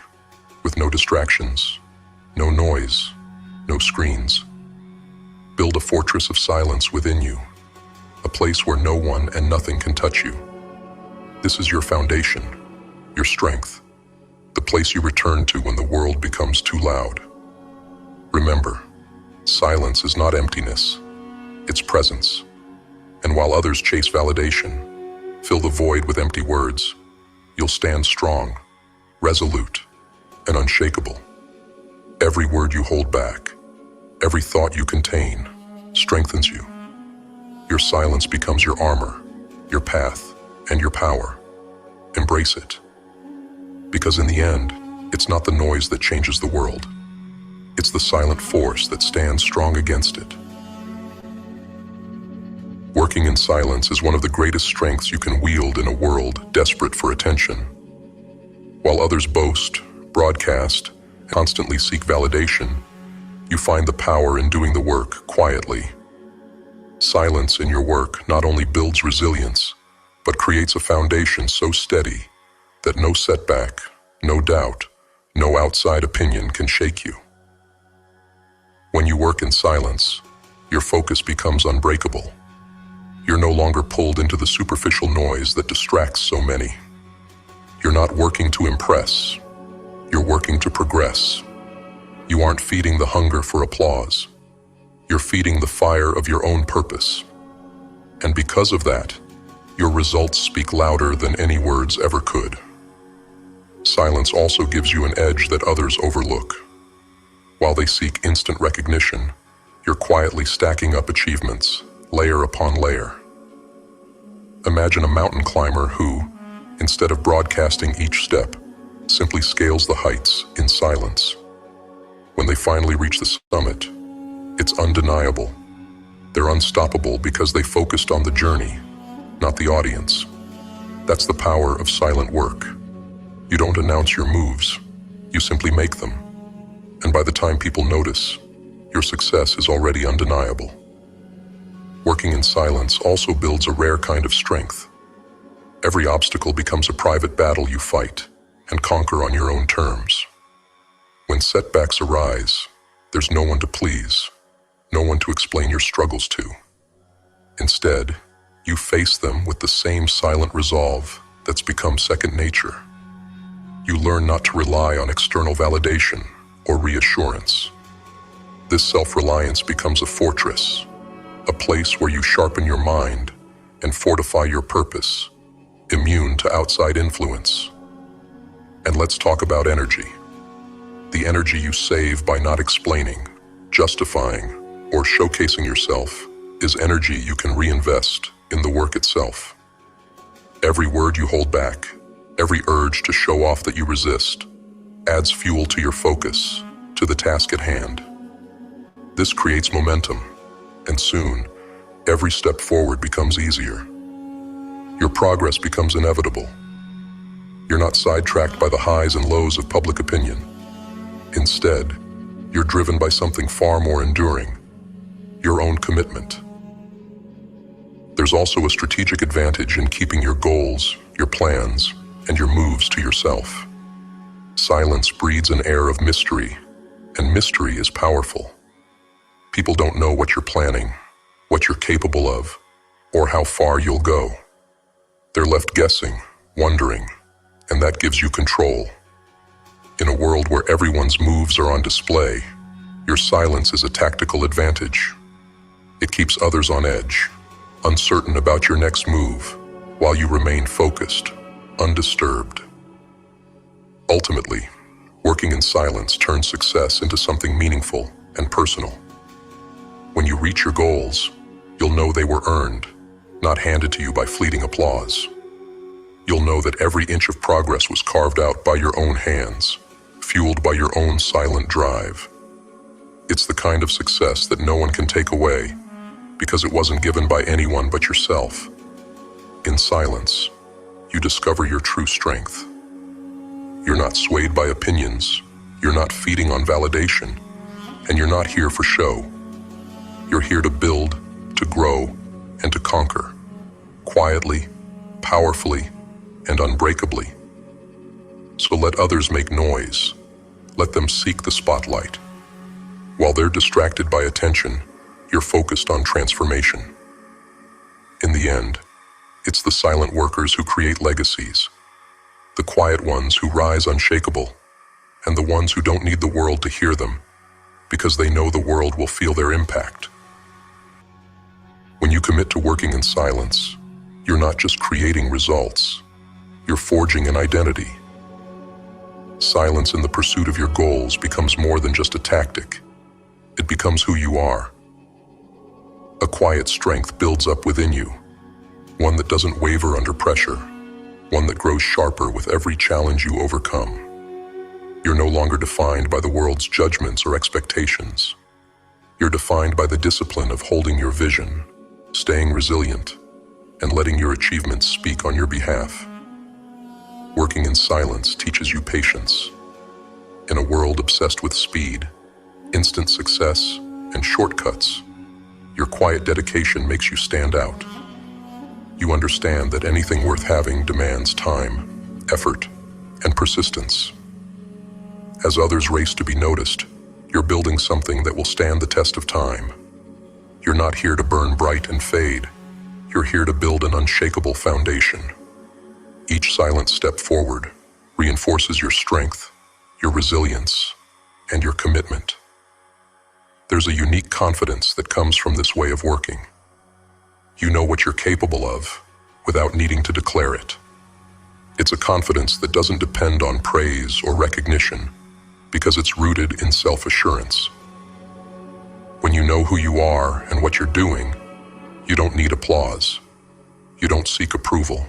with no distractions, no noise, no screens. Build a fortress of silence within you, a place where no one and nothing can touch you. This is your foundation, your strength, the place you return to when the world becomes too loud. Remember, silence is not emptiness, it's presence. And while others chase validation, fill the void with empty words, you'll stand strong, resolute, and unshakable. Every word you hold back, every thought you contain, strengthens you. Your silence becomes your armor, your path, and your power. Embrace it. Because in the end, it's not the noise that changes the world. It's the silent force that stands strong against it. Working in silence is one of the greatest strengths you can wield in a world desperate for attention. While others boast, broadcast, and constantly seek validation, you find the power in doing the work quietly. Silence in your work not only builds resilience, but creates a foundation so steady that no setback, no doubt, no outside opinion can shake you. When you work in silence, your focus becomes unbreakable. You're no longer pulled into the superficial noise that distracts so many. You're not working to impress. You're working to progress. You aren't feeding the hunger for applause. You're feeding the fire of your own purpose. And because of that, your results speak louder than any words ever could. Silence also gives you an edge that others overlook. While they seek instant recognition, you're quietly stacking up achievements, layer upon layer. Imagine a mountain climber who, instead of broadcasting each step, simply scales the heights in silence. When they finally reach the summit, it's undeniable. They're unstoppable because they focused on the journey, not the audience. That's the power of silent work. You don't announce your moves, you simply make them. And by the time people notice, your success is already undeniable. Working in silence also builds a rare kind of strength. Every obstacle becomes a private battle you fight and conquer on your own terms. When setbacks arise, there's no one to please, no one to explain your struggles to. Instead, you face them with the same silent resolve that's become second nature. You learn not to rely on external validation or reassurance. This self-reliance becomes a fortress, a place where you sharpen your mind and fortify your purpose, immune to outside influence. And let's talk about energy. The energy you save by not explaining, justifying, or showcasing yourself is energy you can reinvest in the work itself. Every word you hold back, every urge to show off that you resist, adds fuel to your focus, to the task at hand. This creates momentum, and soon, every step forward becomes easier. Your progress becomes inevitable. You're not sidetracked by the highs and lows of public opinion. Instead, you're driven by something far more enduring: your own commitment. There's also a strategic advantage in keeping your goals, your plans, and your moves to yourself. Silence breeds an air of mystery, and mystery is powerful. People don't know what you're planning, what you're capable of, or how far you'll go. They're left guessing, wondering, and that gives you control. In a world where everyone's moves are on display, your silence is a tactical advantage. It keeps others on edge, uncertain about your next move, while you remain focused, undisturbed. Ultimately, working in silence turns success into something meaningful and personal. When you reach your goals, you'll know they were earned, not handed to you by fleeting applause. You'll know that every inch of progress was carved out by your own hands, fueled by your own silent drive. It's the kind of success that no one can take away, because it wasn't given by anyone but yourself. In silence, you discover your true strength. You're not swayed by opinions, you're not feeding on validation, and you're not here for show. You're here to build, to grow, and to conquer, quietly, powerfully, and unbreakably. So let others make noise. Let them seek the spotlight. While they're distracted by attention, you're focused on transformation. In the end, it's the silent workers who create legacies, the quiet ones who rise unshakable, and the ones who don't need the world to hear them, because they know the world will feel their impact. When you commit to working in silence, you're not just creating results, you're forging an identity. Silence in the pursuit of your goals becomes more than just a tactic. It becomes who you are. A quiet strength builds up within you, one that doesn't waver under pressure, one that grows sharper with every challenge you overcome. You're no longer defined by the world's judgments or expectations. You're defined by the discipline of holding your vision, staying resilient, and letting your achievements speak on your behalf. Working in silence teaches you patience. In a world obsessed with speed, instant success, and shortcuts, your quiet dedication makes you stand out. You understand that anything worth having demands time, effort, and persistence. As others race to be noticed, you're building something that will stand the test of time. You're not here to burn bright and fade. You're here to build an unshakable foundation. Each silent step forward reinforces your strength, your resilience, and your commitment. There's a unique confidence that comes from this way of working. You know what you're capable of without needing to declare it. It's a confidence that doesn't depend on praise or recognition because it's rooted in self-assurance. When you know who you are and what you're doing, you don't need applause. You don't seek approval.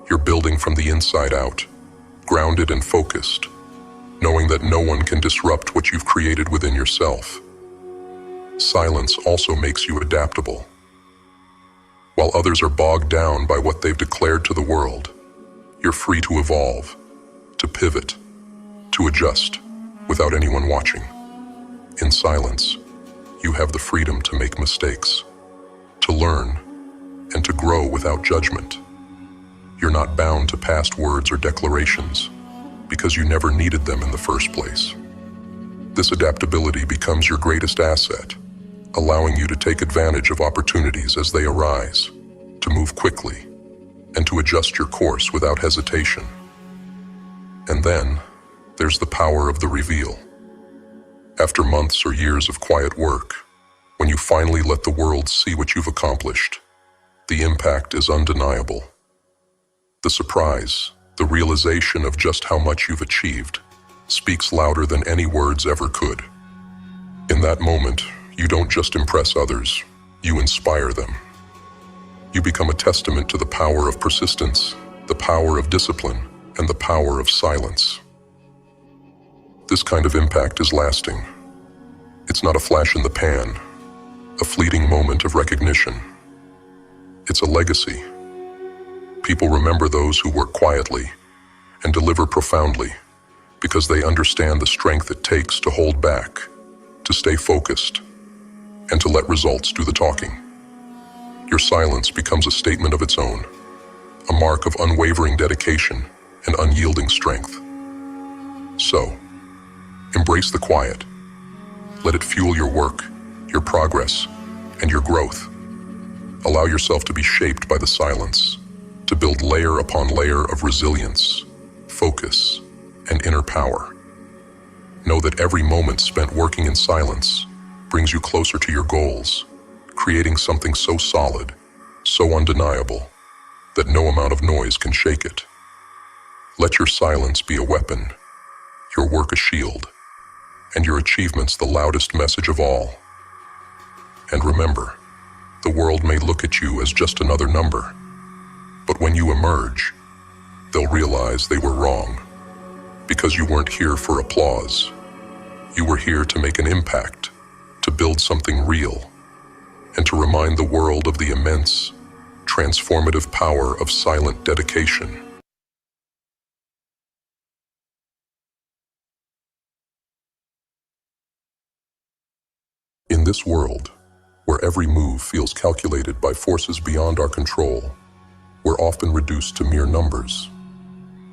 You're building from the inside out, grounded and focused, knowing that no one can disrupt what you've created within yourself. Silence also makes you adaptable. While others are bogged down by what they've declared to the world, you're free to evolve, to pivot, to adjust without anyone watching. In silence, you have the freedom to make mistakes, to learn, and to grow without judgment. You're not bound to past words or declarations because you never needed them in the first place. This adaptability becomes your greatest asset, allowing you to take advantage of opportunities as they arise, to move quickly, and to adjust your course without hesitation. And then, there's the power of the reveal. After months or years of quiet work, when you finally let the world see what you've accomplished, the impact is undeniable. The surprise, the realization of just how much you've achieved, speaks louder than any words ever could. In that moment, you don't just impress others, you inspire them. You become a testament to the power of persistence, the power of discipline, and the power of silence. This kind of impact is lasting. It's not a flash in the pan, a fleeting moment of recognition. It's a legacy. People remember those who work quietly and deliver profoundly because they understand the strength it takes to hold back, to stay focused, and to let results do the talking. Your silence becomes a statement of its own, a mark of unwavering dedication and unyielding strength. So, embrace the quiet. Let it fuel your work, your progress, and your growth. Allow yourself to be shaped by the silence, to build layer upon layer of resilience, focus, and inner power. Know that every moment spent working in silence brings you closer to your goals, creating something so solid, so undeniable, that no amount of noise can shake it. Let your silence be a weapon, your work a shield, and your achievements the loudest message of all. And remember, the world may look at you as just another number, but when you emerge, they'll realize they were wrong, because you weren't here for applause. You were here to make an impact, to build something real, and to remind the world of the immense, transformative power of silent dedication. In this world, where every move feels calculated by forces beyond our control, we're often reduced to mere numbers.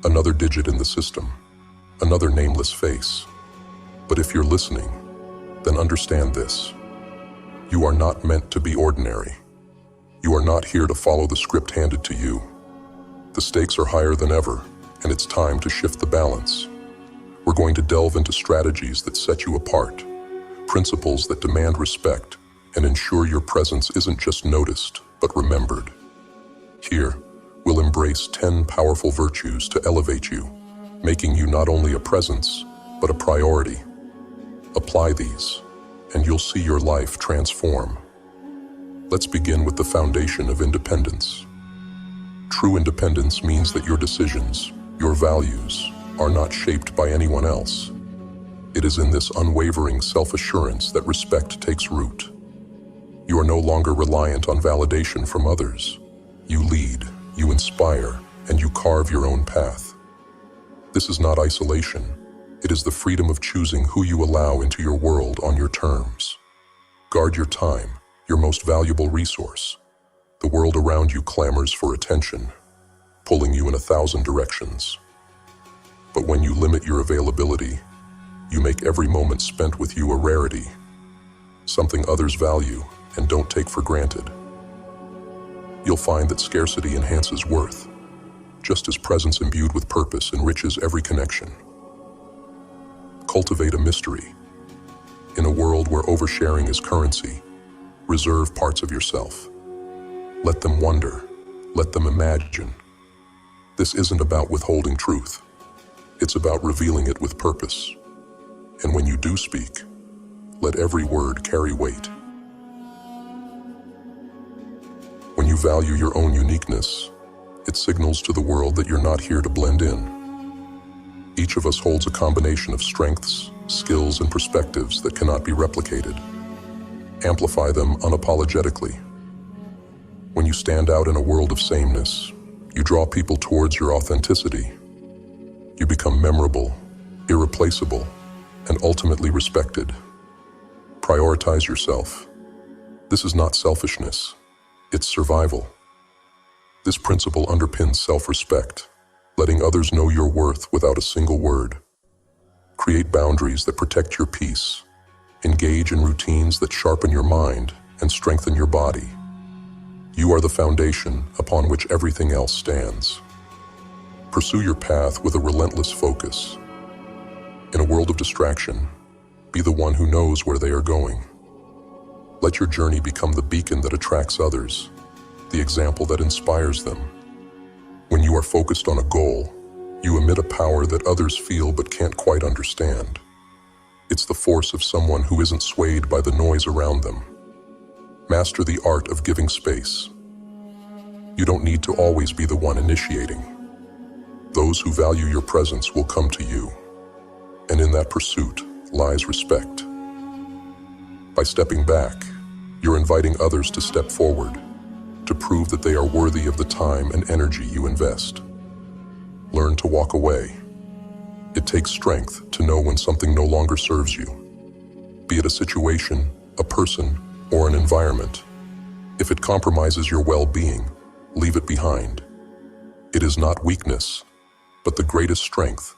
Another digit in the system, another nameless face. But if you're listening, then understand this. You are not meant to be ordinary. You are not here to follow the script handed to you. The stakes are higher than ever, and it's time to shift the balance. We're going to delve into strategies that set you apart, principles that demand respect and ensure your presence isn't just noticed, but remembered. Here, we'll embrace 10 powerful virtues to elevate you, making you not only a presence, but a priority. Apply these, and you'll see your life transform. Let's begin with the foundation of independence. True independence means that your decisions, your values, are not shaped by anyone else. It is in this unwavering self-assurance that respect takes root. You are no longer reliant on validation from others. You lead, you inspire, and you carve your own path. This is not isolation. It is the freedom of choosing who you allow into your world on your terms. Guard your time, your most valuable resource. The world around you clamors for attention, pulling you in 1,000 directions. But when you limit your availability, you make every moment spent with you a rarity, something others value and don't take for granted. You'll find that scarcity enhances worth, just as presence imbued with purpose enriches every connection. Cultivate a mystery. In a world where oversharing is currency, reserve parts of yourself. Let them wonder, let them imagine. This isn't about withholding truth. It's about revealing it with purpose. And when you do speak, let every word carry weight. When you value your own uniqueness, it signals to the world that you're not here to blend in. Each of us holds a combination of strengths, skills, and perspectives that cannot be replicated. Amplify them unapologetically. When you stand out in a world of sameness, you draw people towards your authenticity. You become memorable, irreplaceable, and ultimately respected. Prioritize yourself. This is not selfishness, it's survival. This principle underpins self-respect, letting others know your worth without a single word. Create boundaries that protect your peace. Engage in routines that sharpen your mind and strengthen your body. You are the foundation upon which everything else stands. Pursue your path with a relentless focus. In a world of distraction, be the one who knows where they are going. Let your journey become the beacon that attracts others, the example that inspires them. When you are focused on a goal, you emit a power that others feel but can't quite understand. It's the force of someone who isn't swayed by the noise around them. Master the art of giving space. You don't need to always be the one initiating. Those who value your presence will come to you. And in that pursuit lies respect. By stepping back, you're inviting others to step forward, to prove that they are worthy of the time and energy you invest. Learn to walk away. It takes strength to know when something no longer serves you, be it a situation, a person, or an environment. If it compromises your well-being, leave it behind. It is not weakness, but the greatest strength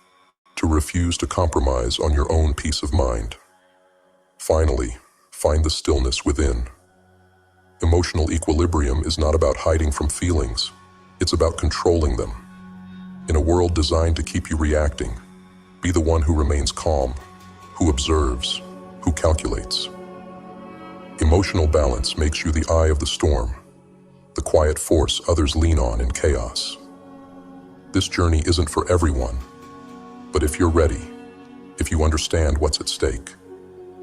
to refuse to compromise on your own peace of mind. Finally, find the stillness within. Emotional equilibrium is not about hiding from feelings, it's about controlling them. In a world designed to keep you reacting, be the one who remains calm, who observes, who calculates. Emotional balance makes you the eye of the storm, the quiet force others lean on in chaos. This journey isn't for everyone, but if you're ready, if you understand what's at stake,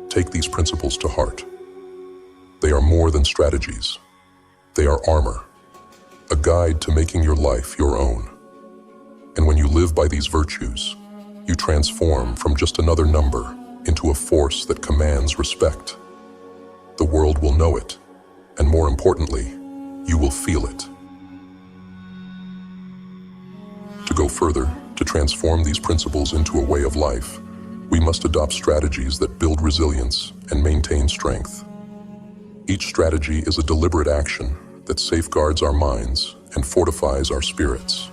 take these principles to heart. They are more than strategies. They are armor, a guide to making your life your own. And when you live by these virtues, you transform from just another number into a force that commands respect. The world will know it, and more importantly, you will feel it. To go further, to transform these principles into a way of life, we must adopt strategies that build resilience and maintain strength. Each strategy is a deliberate action that safeguards our minds and fortifies our spirits.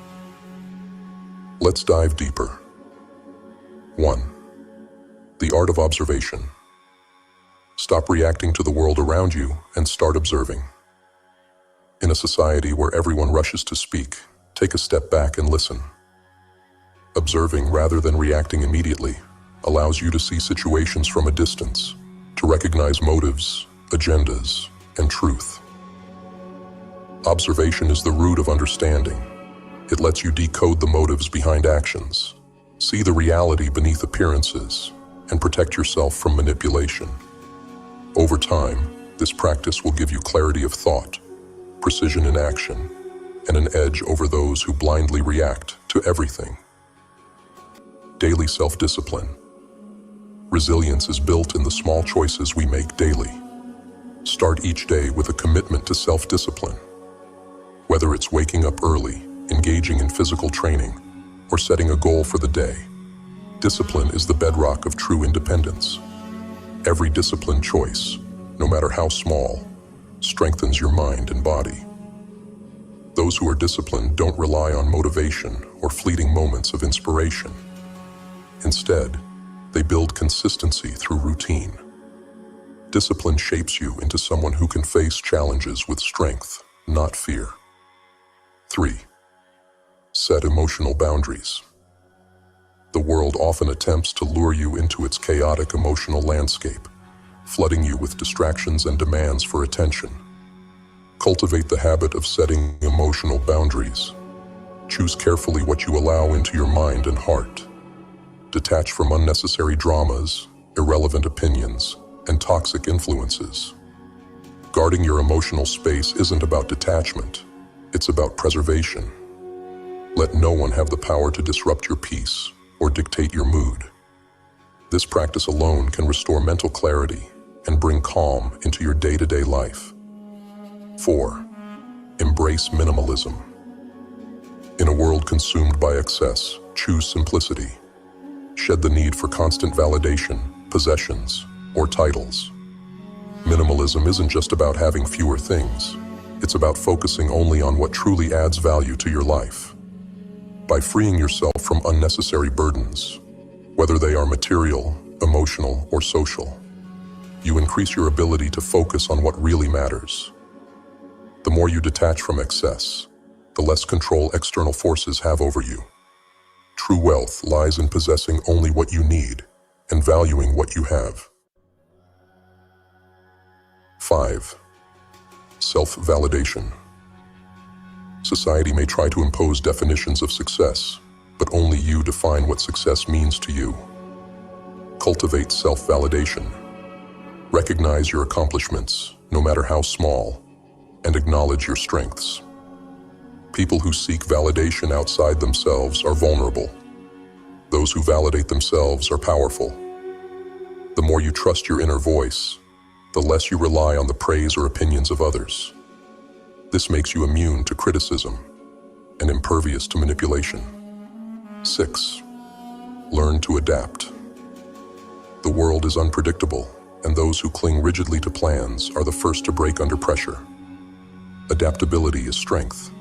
Let's dive deeper. 1. The art of observation. Stop reacting to the world around you and start observing. In a society where everyone rushes to speak, take a step back and listen. Observing rather than reacting immediately allows you to see situations from a distance, to recognize motives, agendas, and truth. Observation is the root of understanding. It lets you decode the motives behind actions, see the reality beneath appearances, and protect yourself from manipulation. Over time, this practice will give you clarity of thought, precision in action, and an edge over those who blindly react to everything. Daily self-discipline. Resilience is built in the small choices we make daily. Start each day with a commitment to self-discipline. Whether it's waking up early, engaging in physical training, or setting a goal for the day, discipline is the bedrock of true independence. Every disciplined choice, no matter how small, strengthens your mind and body. Those who are disciplined don't rely on motivation or fleeting moments of inspiration. Instead, they build consistency through routine. Discipline shapes you into someone who can face challenges with strength, not fear. 3. Set emotional boundaries. The world often attempts to lure you into its chaotic emotional landscape, flooding you with distractions and demands for attention. Cultivate the habit of setting emotional boundaries. Choose carefully what you allow into your mind and heart. Detach from unnecessary dramas, irrelevant opinions, and toxic influences. Guarding your emotional space isn't about detachment, it's about preservation. Let no one have the power to disrupt your peace or dictate your mood. This practice alone can restore mental clarity and bring calm into your day-to-day life. 4. Embrace minimalism. In a world consumed by excess, choose simplicity. Shed the need for constant validation, possessions, or titles. Minimalism isn't just about having fewer things. It's about focusing only on what truly adds value to your life. By freeing yourself from unnecessary burdens, whether they are material, emotional, or social, you increase your ability to focus on what really matters. The more you detach from excess, the less control external forces have over you. True wealth lies in possessing only what you need and valuing what you have. 5. Self-validation. Society may try to impose definitions of success, but only you define what success means to you. Cultivate self-validation. Recognize your accomplishments, no matter how small, and acknowledge your strengths. People who seek validation outside themselves are vulnerable. Those who validate themselves are powerful. The more you trust your inner voice, the less you rely on the praise or opinions of others. This makes you immune to criticism and impervious to manipulation. 6. Learn to adapt. The world is unpredictable, and those who cling rigidly to plans are the first to break under pressure. Adaptability is strength.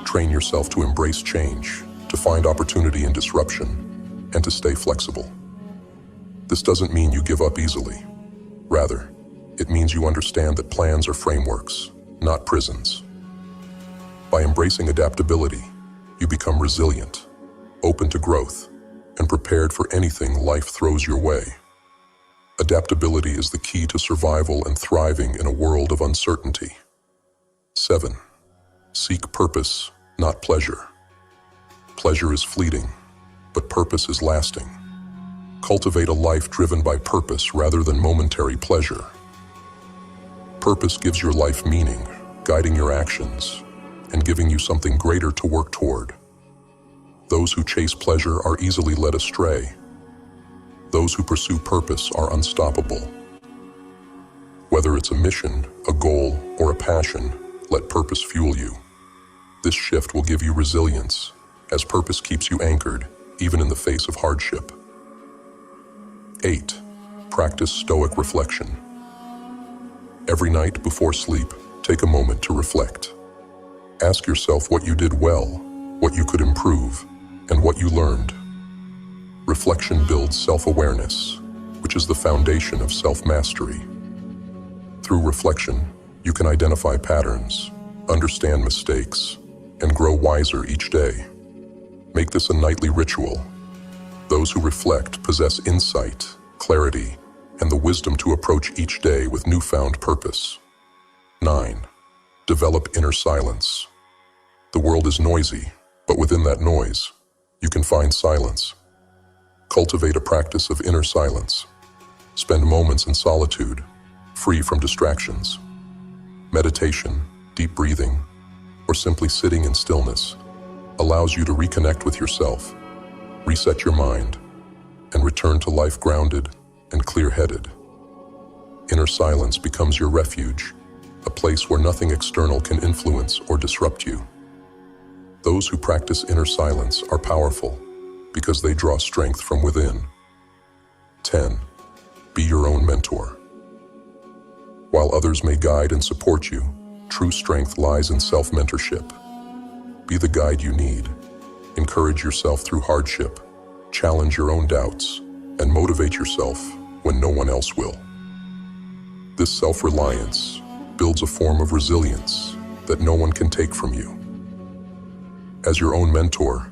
Train yourself to embrace change, to find opportunity in disruption, and to stay flexible. This doesn't mean you give up easily. Rather, it means you understand that plans are frameworks, not prisons. By embracing adaptability, you become resilient, open to growth, and prepared for anything life throws your way. Adaptability is the key to survival and thriving in a world of uncertainty. 7. Seek purpose, not pleasure. Pleasure is fleeting, but purpose is lasting. Cultivate a life driven by purpose rather than momentary pleasure. Purpose gives your life meaning, guiding your actions, and giving you something greater to work toward. Those who chase pleasure are easily led astray. Those who pursue purpose are unstoppable. Whether it's a mission, a goal, or a passion, let purpose fuel you. This shift will give you resilience, as purpose keeps you anchored, even in the face of hardship. 8. Practice stoic reflection. Every night before sleep, take a moment to reflect. Ask yourself what you did well, what you could improve, and what you learned. Reflection builds self-awareness, which is the foundation of self-mastery. Through reflection, you can identify patterns, understand mistakes, and grow wiser each day. Make this a nightly ritual. Those who reflect possess insight, clarity, and the wisdom to approach each day with newfound purpose. 9. Develop inner silence. The world is noisy, but within that noise, you can find silence. Cultivate a practice of inner silence. Spend moments in solitude, free from distractions. Meditation, deep breathing, or simply sitting in stillness allows you to reconnect with yourself, reset your mind, and return to life grounded and clear-headed. Inner silence becomes your refuge, a place where nothing external can influence or disrupt you. Those who practice inner silence are powerful because they draw strength from within. 10. Be your own mentor. While others may guide and support you, true strength lies in self-mentorship. Be the guide you need. Encourage yourself through hardship, challenge your own doubts, and motivate yourself when no one else will. This self-reliance builds a form of resilience that no one can take from you. As your own mentor,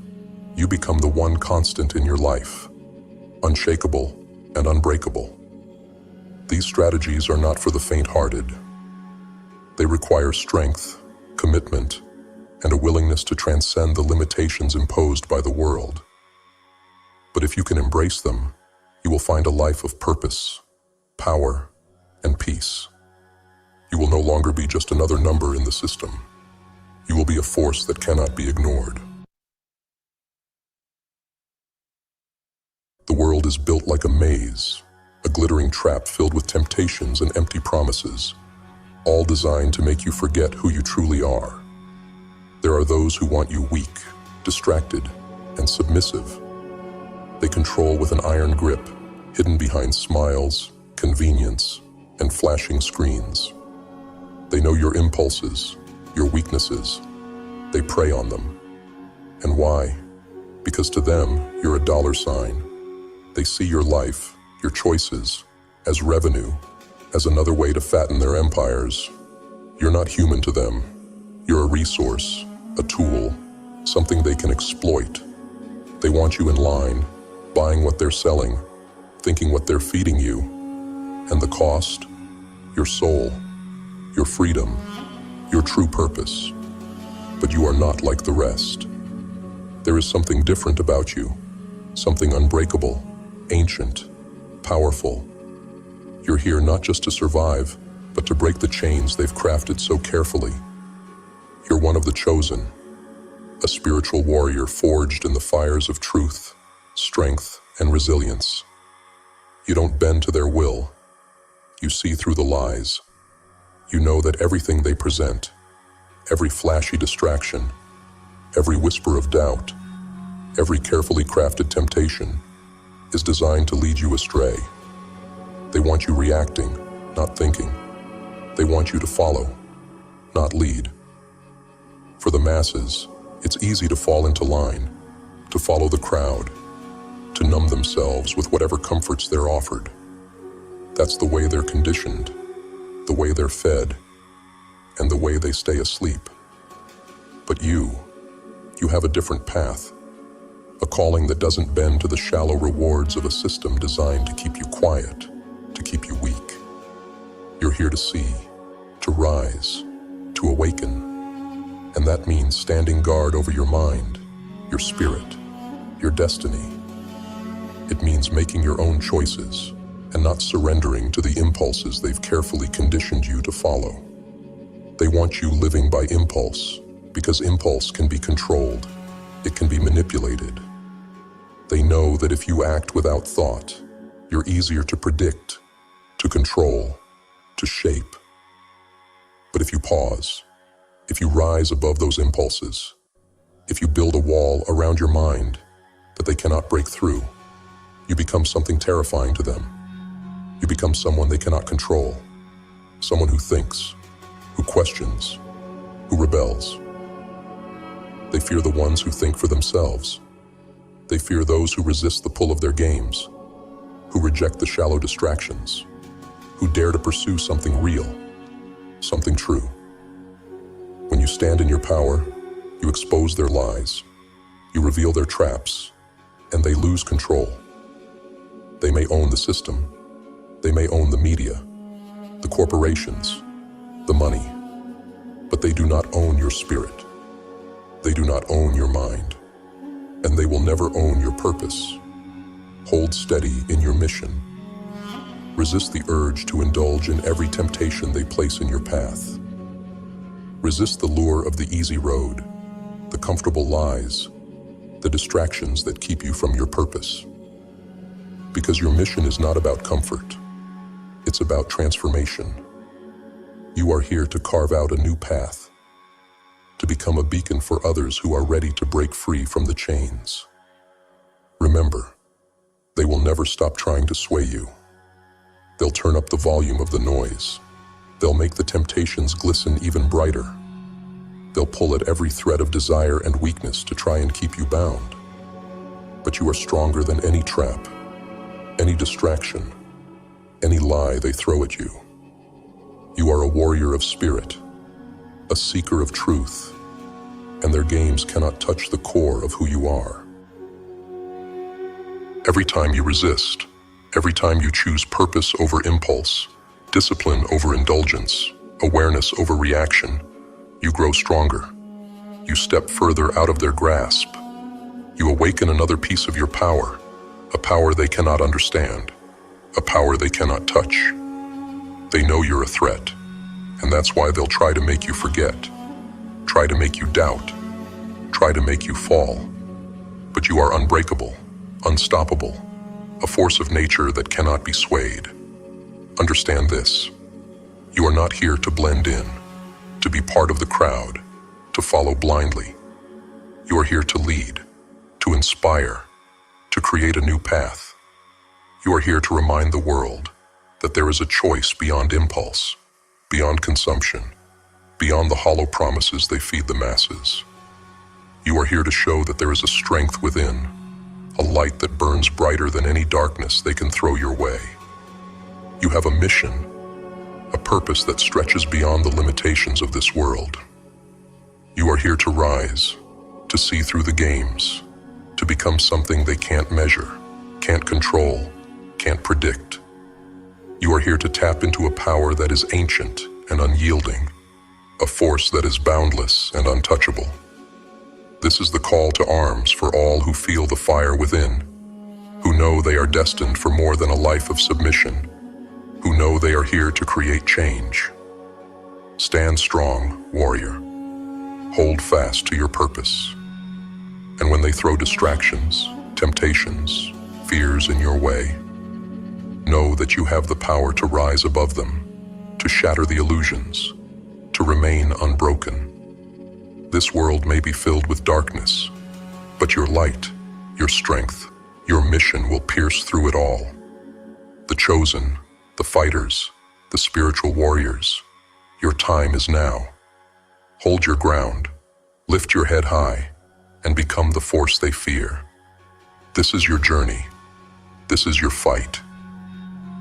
you become the one constant in your life, unshakable and unbreakable. These strategies are not for the faint-hearted. They require strength, commitment, and a willingness to transcend the limitations imposed by the world. But if you can embrace them, you will find a life of purpose, power, and peace. You will no longer be just another number in the system. You will be a force that cannot be ignored. The world is built like a maze, a glittering trap filled with temptations and empty promises, all designed to make you forget who you truly are. There are those who want you weak, distracted, and submissive. They control with an iron grip, hidden behind smiles, convenience, and flashing screens. They know your impulses, your weaknesses. They prey on them. And why? Because to them, you're a dollar sign. They see your life, your choices, as revenue, as another way to fatten their empires. You're not human to them. You're a resource, a tool, something they can exploit. They want you in line, buying what they're selling, thinking what they're feeding you. And the cost? Your soul, your freedom, your true purpose. But you are not like the rest. There is something different about you, something unbreakable, ancient, powerful. You're here not just to survive, but to break the chains they've crafted so carefully. You're one of the chosen, a spiritual warrior forged in the fires of truth, strength, and resilience. You don't bend to their will. You see through the lies. You know that everything they present, every flashy distraction, every whisper of doubt, every carefully crafted temptation is designed to lead you astray. They want you reacting, not thinking. They want you to follow, not lead. For the masses, it's easy to fall into line, to follow the crowd, to numb themselves with whatever comforts they're offered. That's the way they're conditioned, the way they're fed, and the way they stay asleep. But you have a different path, a calling that doesn't bend to the shallow rewards of a system designed to keep you quiet, to keep you weak. You're here to see, to rise, to awaken. And that means standing guard over your mind, your spirit, your destiny. It means making your own choices and not surrendering to the impulses they've carefully conditioned you to follow. They want you living by impulse, because impulse can be controlled, it can be manipulated. They know that if you act without thought, you're easier to predict, to control, to shape. But if you pause, if you rise above those impulses, if you build a wall around your mind that they cannot break through, you become something terrifying to them. You become someone they cannot control, someone who thinks, who questions, who rebels. They fear the ones who think for themselves. They fear those who resist the pull of their games, who reject the shallow distractions, who dare to pursue something real, something true. When you stand in your power, you expose their lies, you reveal their traps, and they lose control. They may own the system, they may own the media, the corporations, the money, but they do not own your spirit. They do not own your mind, and they will never own your purpose. Hold steady in your mission. Resist the urge to indulge in every temptation they place in your path. Resist the lure of the easy road, the comfortable lies, the distractions that keep you from your purpose. Because your mission is not about comfort. It's about transformation. You are here to carve out a new path, to become a beacon for others who are ready to break free from the chains. Remember, they will never stop trying to sway you. They'll turn up the volume of the noise. They'll make the temptations glisten even brighter. They'll pull at every thread of desire and weakness to try and keep you bound. But you are stronger than any trap, any distraction, any lie they throw at you. You are a warrior of spirit, a seeker of truth, and their games cannot touch the core of who you are. Every time you resist, every time you choose purpose over impulse, discipline over indulgence, awareness over reaction, you grow stronger. You step further out of their grasp. You awaken another piece of your power, a power they cannot understand, a power they cannot touch. They know you're a threat, and that's why they'll try to make you forget, try to make you doubt, try to make you fall. But you are unbreakable, unstoppable, a force of nature that cannot be swayed. Understand this. You are not here to blend in, to be part of the crowd, to follow blindly. You are here to lead, to inspire, to create a new path. You are here to remind the world that there is a choice beyond impulse, beyond consumption, beyond the hollow promises they feed the masses. You are here to show that there is a strength within, a light that burns brighter than any darkness they can throw your way. You have a mission, a purpose that stretches beyond the limitations of this world. You are here to rise, to see through the games, to become something they can't measure, can't control, can't predict. You are here to tap into a power that is ancient and unyielding, a force that is boundless and untouchable. This is the call to arms for all who feel the fire within, who know they are destined for more than a life of submission, who know they are here to create change. Stand strong, warrior. Hold fast to your purpose. And when they throw distractions, temptations, fears in your way, Know that you have the power to rise above them, to shatter the illusions, to remain unbroken. This world may be filled with darkness, but your light, your strength, your mission will pierce through it all. The chosen, the fighters, the spiritual warriors, your time is now. Hold your ground, lift your head high, and become the force they fear. This is your journey. This is your fight.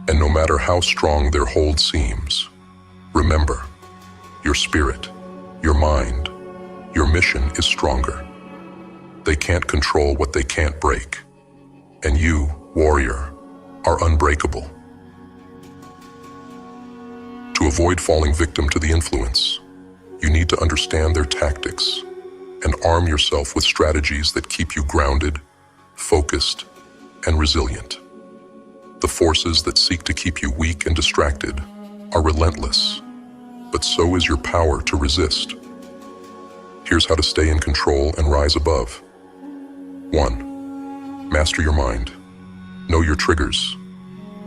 And no matter how strong their hold seems, remember, your spirit, your mind, your mission is stronger. They can't control what they can't break. And you, warrior, are unbreakable. To avoid falling victim to the influence, you need to understand their tactics and arm yourself with strategies that keep you grounded, focused, and resilient. The forces that seek to keep you weak and distracted are relentless, but so is your power to resist. Here's how to stay in control and rise above. 1. Master your mind. Know your triggers.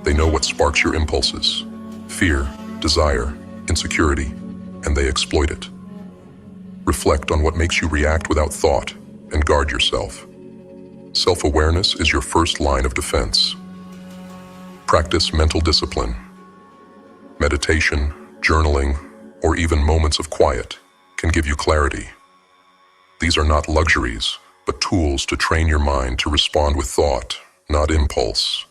They know what sparks your impulses: fear, desire, insecurity, and they exploit it. Reflect on what makes you react without thought and guard yourself. Self-awareness is your first line of defense. Practice mental discipline. Meditation, journaling, or even moments of quiet can give you clarity. These are not luxuries, but tools to train your mind to respond with thought, not impulse.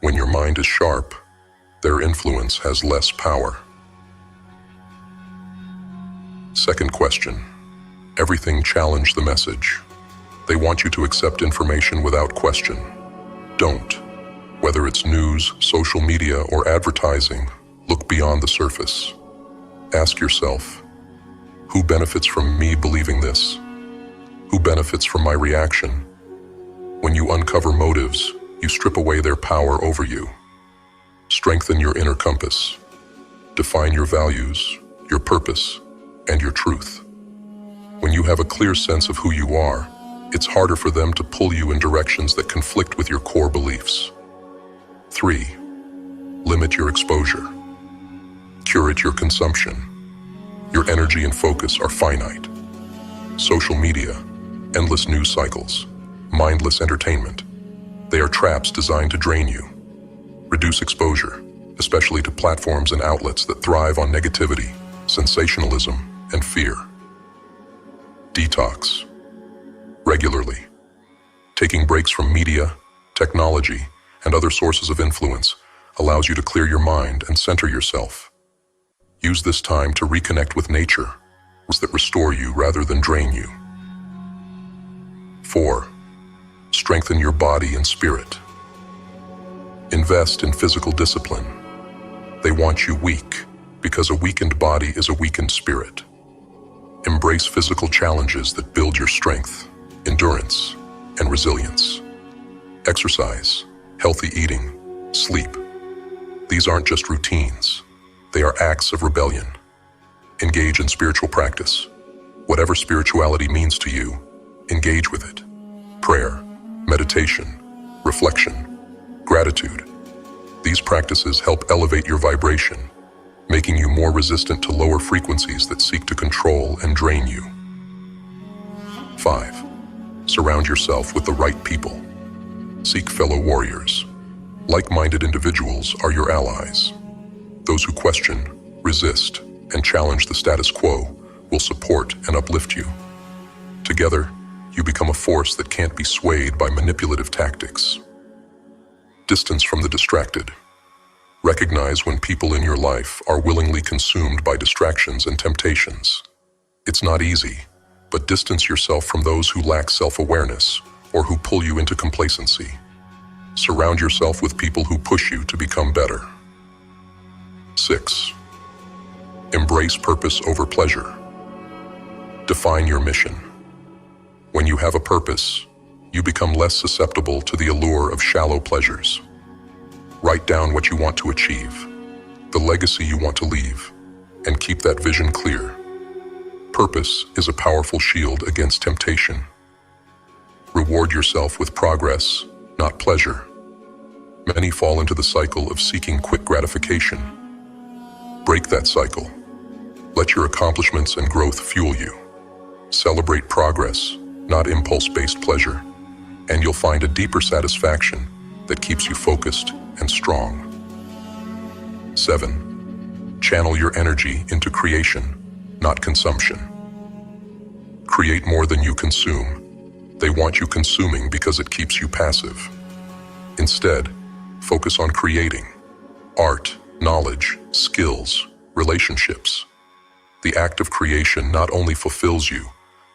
When your mind is sharp, their influence has less power. Second question. Everything challenge the message. They want you to accept information without question. Don't. Whether it's news, social media, or advertising, look beyond the surface. Ask yourself, who benefits from me believing this? Who benefits from my reaction? When you uncover motives, you strip away their power over you. Strengthen your inner compass. Define your values, your purpose, and your truth. When you have a clear sense of who you are, it's harder for them to pull you in directions that conflict with your core beliefs. 3. Limit your exposure. Curate your consumption. Your energy and focus are finite. Social media, endless news cycles, mindless entertainment. They are traps designed to drain you. Reduce exposure, especially to platforms and outlets that thrive on negativity, sensationalism, and fear. Detox. Regularly. Taking breaks from media, technology, and other sources of influence allows you to clear your mind and center yourself. Use this time to reconnect with nature, that restore you rather than drain you. 4. Strengthen your body and spirit. Invest in physical discipline. They want you weak, because a weakened body is a weakened spirit. Embrace physical challenges that build your strength, endurance, and resilience. Exercise, healthy eating, sleep. These aren't just routines. They are acts of rebellion. Engage in spiritual practice. Whatever spirituality means to you, engage with it. Prayer, meditation, reflection, gratitude. These practices help elevate your vibration, making you more resistant to lower frequencies that seek to control and drain you. 5. Surround yourself with the right people. Seek fellow warriors. Like-minded individuals are your allies. Those who question, resist, and challenge the status quo will support and uplift you. Together, you become a force that can't be swayed by manipulative tactics. Distance from the distracted. Recognize when people in your life are willingly consumed by distractions and temptations. It's not easy, but distance yourself from those who lack self-awareness or who pull you into complacency. Surround yourself with people who push you to become better. 6. Embrace purpose over pleasure. Define your mission. When you have a purpose, you become less susceptible to the allure of shallow pleasures. Write down what you want to achieve, the legacy you want to leave, and keep that vision clear. Purpose is a powerful shield against temptation. Reward yourself with progress, not pleasure. Many fall into the cycle of seeking quick gratification. Break that cycle. Let your accomplishments and growth fuel you. Celebrate progress, not impulse-based pleasure, and you'll find a deeper satisfaction that keeps you focused and strong. 7. Channel your energy into creation, not consumption. Create more than you consume. They want you consuming because it keeps you passive. Instead, focus on creating art, knowledge, skills, relationships. The act of creation not only fulfills you,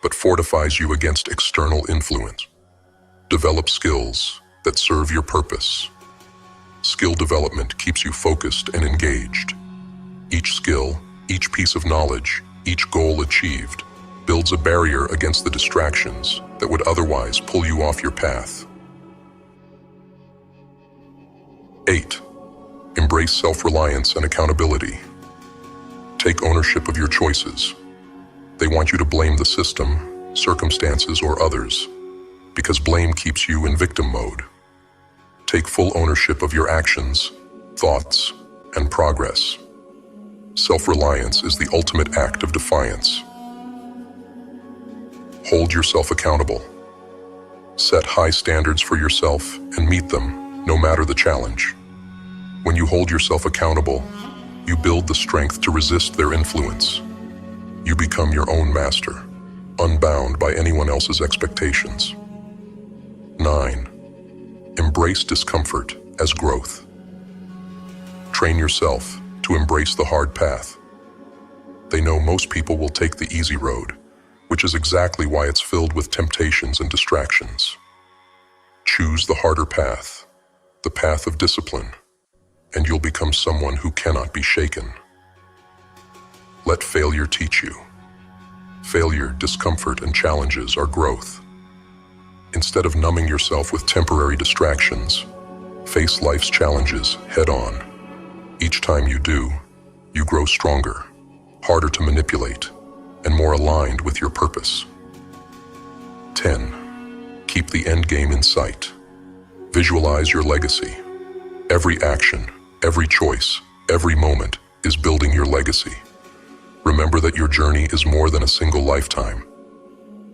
but fortifies you against external influence. Develop skills that serve your purpose. Skill development keeps you focused and engaged. Each skill, each piece of knowledge, each goal achieved builds a barrier against the distractions that would otherwise pull you off your path. 8. Embrace self-reliance and accountability. Take ownership of your choices. They want you to blame the system, circumstances, or others, because blame keeps you in victim mode. Take full ownership of your actions, thoughts, and progress. Self-reliance is the ultimate act of defiance. Hold yourself accountable. Set high standards for yourself and meet them, no matter the challenge. When you hold yourself accountable, you build the strength to resist their influence. You become your own master, unbound by anyone else's expectations. 9. Embrace discomfort as growth. Train yourself to embrace the hard path. They know most people will take the easy road, which is exactly why it's filled with temptations and distractions. Choose the harder path, the path of discipline, and you'll become someone who cannot be shaken. Let failure teach you. Failure, discomfort, and challenges are growth. Instead of numbing yourself with temporary distractions, face life's challenges head-on. Each time you do, you grow stronger, harder to manipulate, and more aligned with your purpose. 10. Keep the end game in sight. Visualize your legacy. Every action, every choice, every moment is building your legacy. Remember that your journey is more than a single lifetime.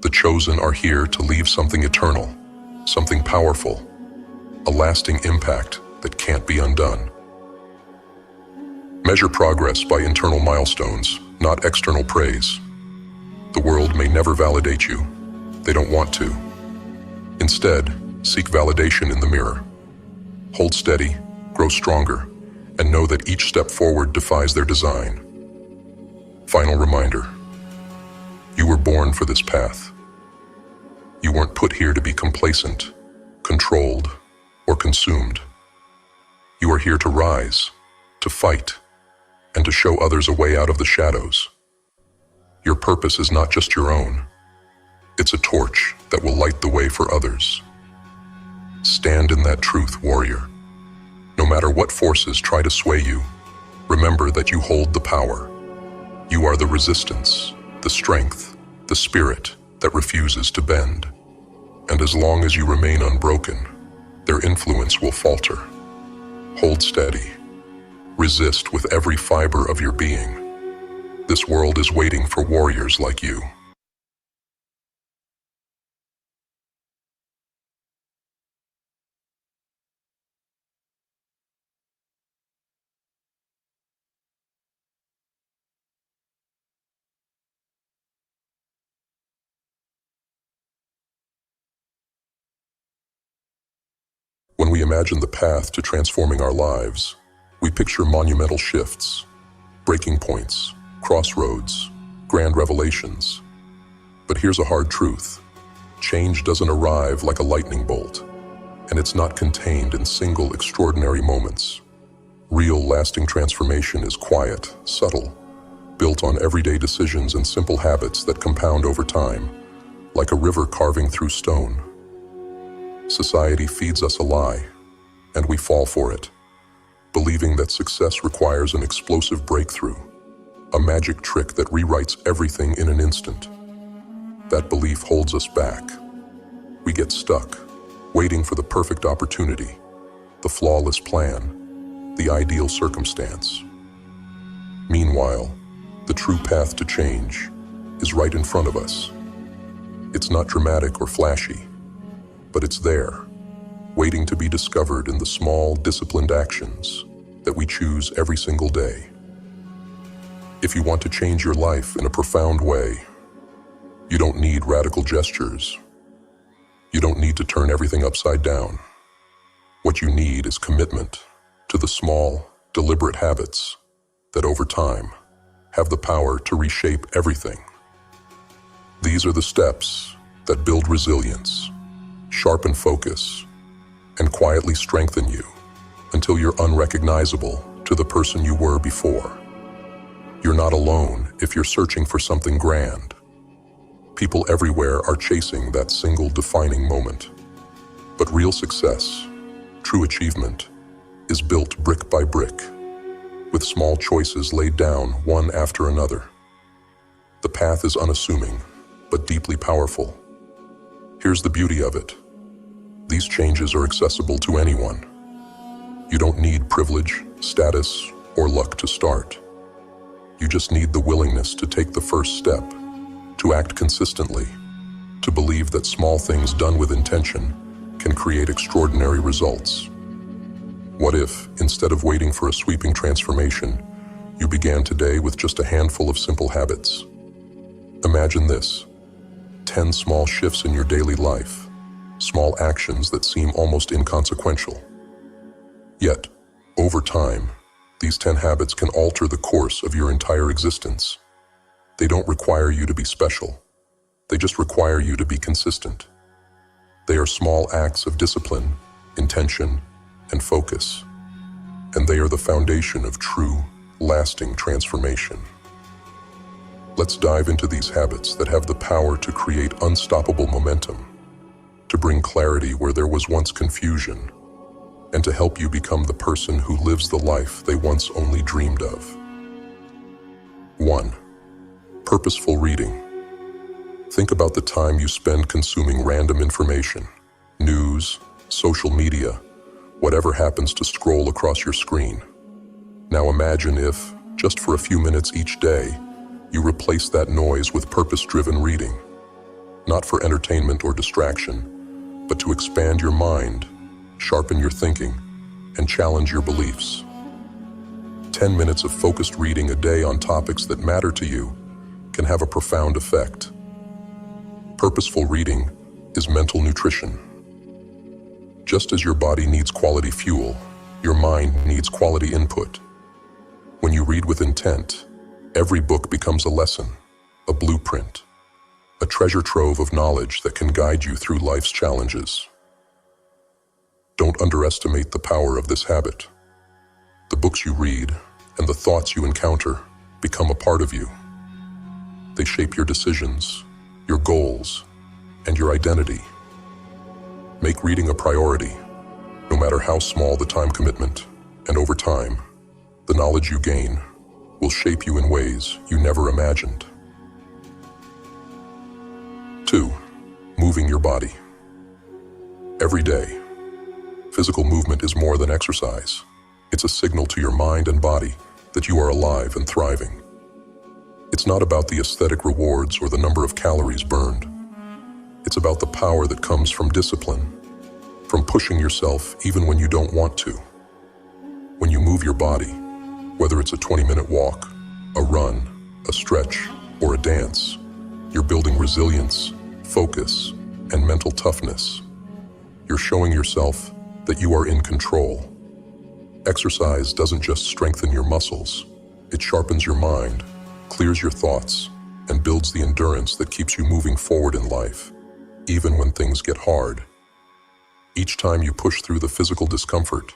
The chosen are here to leave something eternal, something powerful, a lasting impact that can't be undone. Measure progress by internal milestones, not external praise. The world may never validate you. They don't want to. Instead, seek validation in the mirror. Hold steady, grow stronger, and know that each step forward defies their design. Final reminder. You were born for this path. You weren't put here to be complacent, controlled, or consumed. You are here to rise, to fight, and to show others a way out of the shadows. Your purpose is not just your own. It's a torch that will light the way for others. Stand in that truth, warrior. No matter what forces try to sway you, remember that you hold the power. You are the resistance, the strength, the spirit that refuses to bend. And as long as you remain unbroken, their influence will falter. Hold steady. Resist with every fiber of your being. This world is waiting for warriors like you. When we imagine the path to transforming our lives, we picture monumental shifts, breaking points, crossroads, grand revelations. But here's a hard truth. Change doesn't arrive like a lightning bolt, and it's not contained in single extraordinary moments. Real lasting transformation is quiet, subtle, built on everyday decisions and simple habits that compound over time, like a river carving through stone. Society feeds us a lie, and we fall for it, believing that success requires an explosive breakthrough, a magic trick that rewrites everything in an instant. That belief holds us back. We get stuck, waiting for the perfect opportunity, the flawless plan, the ideal circumstance. Meanwhile, the true path to change is right in front of us. It's not dramatic or flashy, but it's there, waiting to be discovered in the small, disciplined actions that we choose every single day. If you want to change your life in a profound way, you don't need radical gestures. You don't need to turn everything upside down. What you need is commitment to the small, deliberate habits that over time have the power to reshape everything. These are the steps that build resilience, sharpen focus, and quietly strengthen you until you're unrecognizable to the person you were before. You're not alone if you're searching for something grand. People everywhere are chasing that single defining moment. But real success, true achievement, is built brick by brick, with small choices laid down one after another. The path is unassuming, but deeply powerful. Here's the beauty of it. These changes are accessible to anyone. You don't need privilege, status, or luck to start. You just need the willingness to take the first step, to act consistently, to believe that small things done with intention can create extraordinary results. What if, instead of waiting for a sweeping transformation, you began today with just a handful of simple habits? Imagine this: 10 small shifts in your daily life, small actions that seem almost inconsequential. Yet, over time, these 10 habits can alter the course of your entire existence. They don't require you to be special. They just require you to be consistent. They are small acts of discipline, intention, and focus. And they are the foundation of true, lasting transformation. Let's dive into these habits that have the power to create unstoppable momentum, to bring clarity where there was once confusion, and to help you become the person who lives the life they once only dreamed of. 1. Purposeful reading. Think about the time you spend consuming random information, news, social media, whatever happens to scroll across your screen. Now imagine if, just for a few minutes each day, you replace that noise with purpose-driven reading, not for entertainment or distraction, but to expand your mind, sharpen your thinking, and challenge your beliefs. 10 minutes of focused reading a day on topics that matter to you can have a profound effect. Purposeful reading is mental nutrition. Just as your body needs quality fuel, your mind needs quality input. When you read with intent, every book becomes a lesson, a blueprint, a treasure trove of knowledge that can guide you through life's challenges. Don't underestimate the power of this habit. The books you read and the thoughts you encounter become a part of you. They shape your decisions, your goals, and your identity. Make reading a priority, no matter how small the time commitment, and over time, the knowledge you gain will shape you in ways you never imagined. 2. Moving your body. Every day, physical movement is more than exercise. It's a signal to your mind and body that you are alive and thriving. It's not about the aesthetic rewards or the number of calories burned. It's about the power that comes from discipline, from pushing yourself even when you don't want to. When you move your body, whether it's a 20-minute walk, a run, a stretch, or a dance, you're building resilience, focus, and mental toughness. You're showing yourself that you are in control. Exercise doesn't just strengthen your muscles, it sharpens your mind, clears your thoughts, and builds the endurance that keeps you moving forward in life, even when things get hard. Each time you push through the physical discomfort,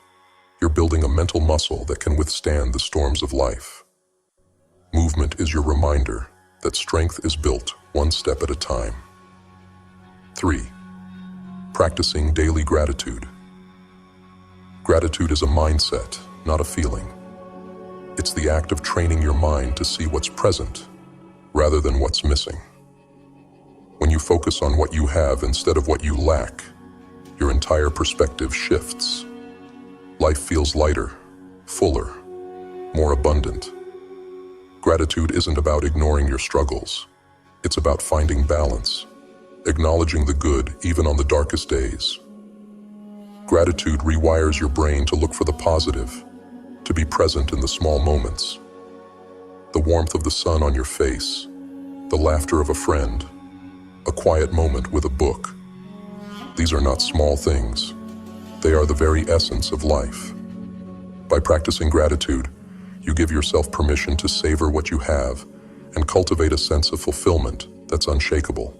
you're building a mental muscle that can withstand the storms of life. Movement is your reminder that strength is built one step at a time. 3. Practicing daily gratitude. Gratitude is a mindset, not a feeling. It's the act of training your mind to see what's present rather than what's missing. When you focus on what you have instead of what you lack, your entire perspective shifts. life feels lighter, fuller, more abundant. Gratitude isn't about ignoring your struggles. It's about finding balance, acknowledging the good even on the darkest days. Gratitude rewires your brain to look for the positive, to be present in the small moments. The warmth of the sun on your face, the laughter of a friend, a quiet moment with a book. These are not small things. They are the very essence of life. By practicing gratitude, you give yourself permission to savor what you have and cultivate a sense of fulfillment that's unshakable.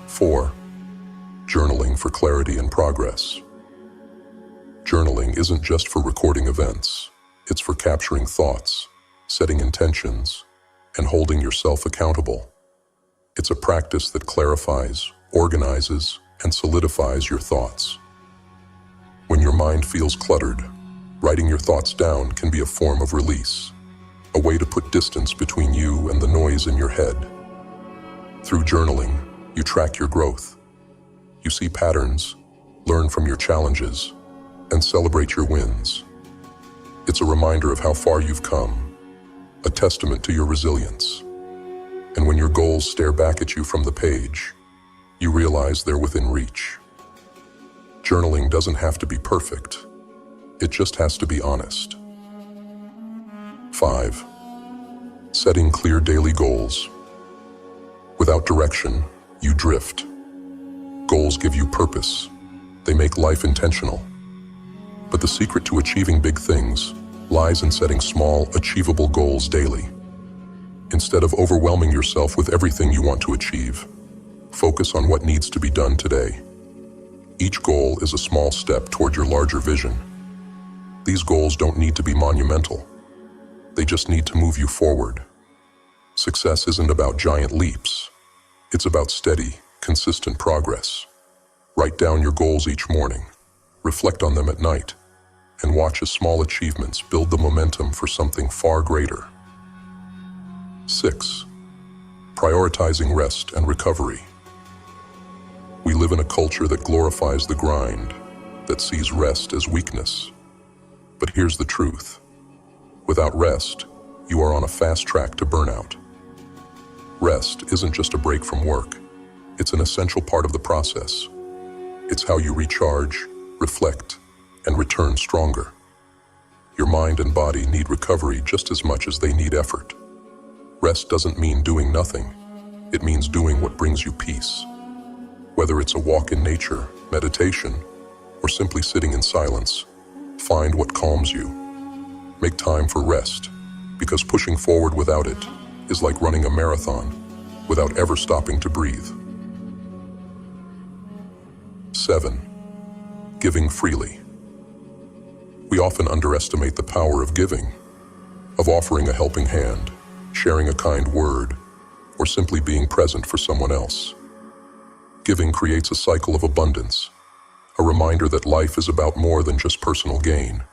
4. Journaling for clarity and progress. Journaling isn't just for recording events. It's for capturing thoughts, setting intentions, and holding yourself accountable. It's a practice that clarifies, organizes, and solidifies your thoughts. When your mind feels cluttered, writing your thoughts down can be a form of release, a way to put distance between you and the noise in your head. Through journaling, you track your growth. You see patterns, learn from your challenges, and celebrate your wins. It's a reminder of how far you've come, a testament to your resilience. And when your goals stare back at you from the page, you realize they're within reach. Journaling doesn't have to be perfect. It just has to be honest. 5. Setting clear daily goals. Without direction, you drift. Goals give you purpose. They make life intentional. But the secret to achieving big things lies in setting small, achievable goals daily. Instead of overwhelming yourself with everything you want to achieve, focus on what needs to be done today. Each goal is a small step toward your larger vision. These goals don't need to be monumental. They just need to move you forward. Success isn't about giant leaps. It's about steady, consistent progress. Write down your goals each morning, reflect on them at night, and watch as small achievements build the momentum for something far greater. 6. Prioritizing rest and recovery. We live in a culture that glorifies the grind, that sees rest as weakness. But here's the truth. Without rest, you are on a fast track to burnout. Rest isn't just a break from work. It's an essential part of the process. It's how you recharge, reflect, and return stronger. Your mind and body need recovery just as much as they need effort. Rest doesn't mean doing nothing. It means doing what brings you peace. Whether it's a walk in nature, meditation, or simply sitting in silence, find what calms you. Make time for rest, because pushing forward without it is like running a marathon without ever stopping to breathe. 7. Giving freely. We often underestimate the power of giving, of offering a helping hand, sharing a kind word, or simply being present for someone else. Giving creates a cycle of abundance, a reminder that life is about more than just personal gain.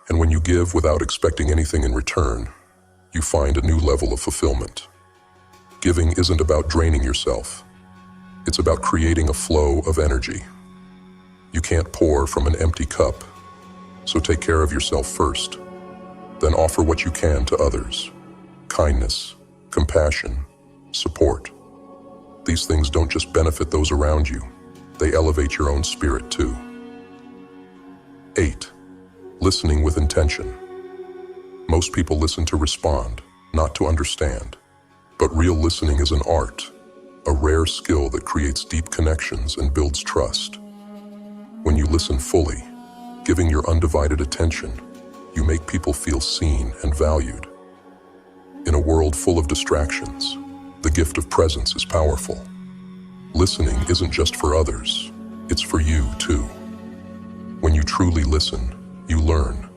And when you give without expecting anything in return, you find a new level of fulfillment. Giving isn't about draining yourself. It's about creating a flow of energy. You can't pour from an empty cup, so take care of yourself first. Then offer what you can to others. Kindness, compassion, support. These things don't just benefit those around you, they elevate your own spirit too. 8. Listening with intention. Most people listen to respond, not to understand. But real listening is an art, a rare skill that creates deep connections and builds trust. When you listen fully, giving your undivided attention, you make people feel seen and valued. In a world full of distractions, the gift of presence is powerful. Listening isn't just for others, it's for you too. When you truly listen, you learn.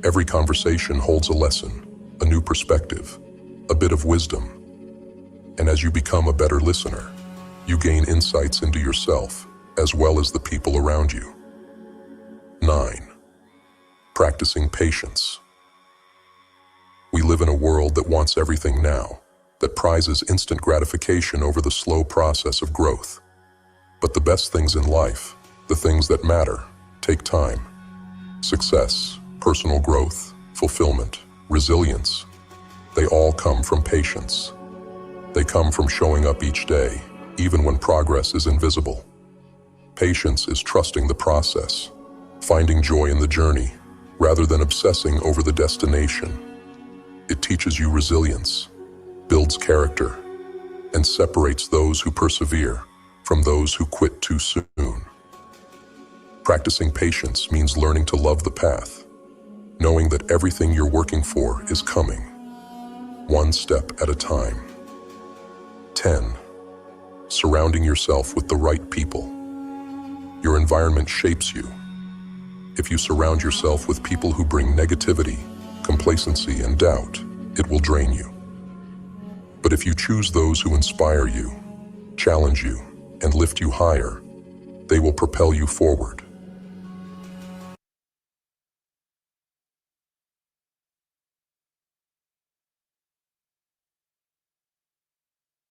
Every conversation holds a lesson, a new perspective, a bit of wisdom. And as you become a better listener, you gain insights into yourself as well as the people around you. 9. Practicing patience. We live in a world that wants everything now, that prizes instant gratification over the slow process of growth. But the best things in life, the things that matter, take time. Success, personal growth, fulfillment, resilience, they all come from patience. They come from showing up each day, even when progress is invisible. Patience is trusting the process, finding joy in the journey, rather than obsessing over the destination. It teaches you resilience, builds character, and separates those who persevere from those who quit too soon. Practicing patience means learning to love the path, knowing that everything you're working for is coming, one step at a time. 10. Surrounding yourself with the right people. Your environment shapes you. If you surround yourself with people who bring negativity, complacency, and doubt, it will drain you. But if you choose those who inspire you, challenge you, and lift you higher, they will propel you forward.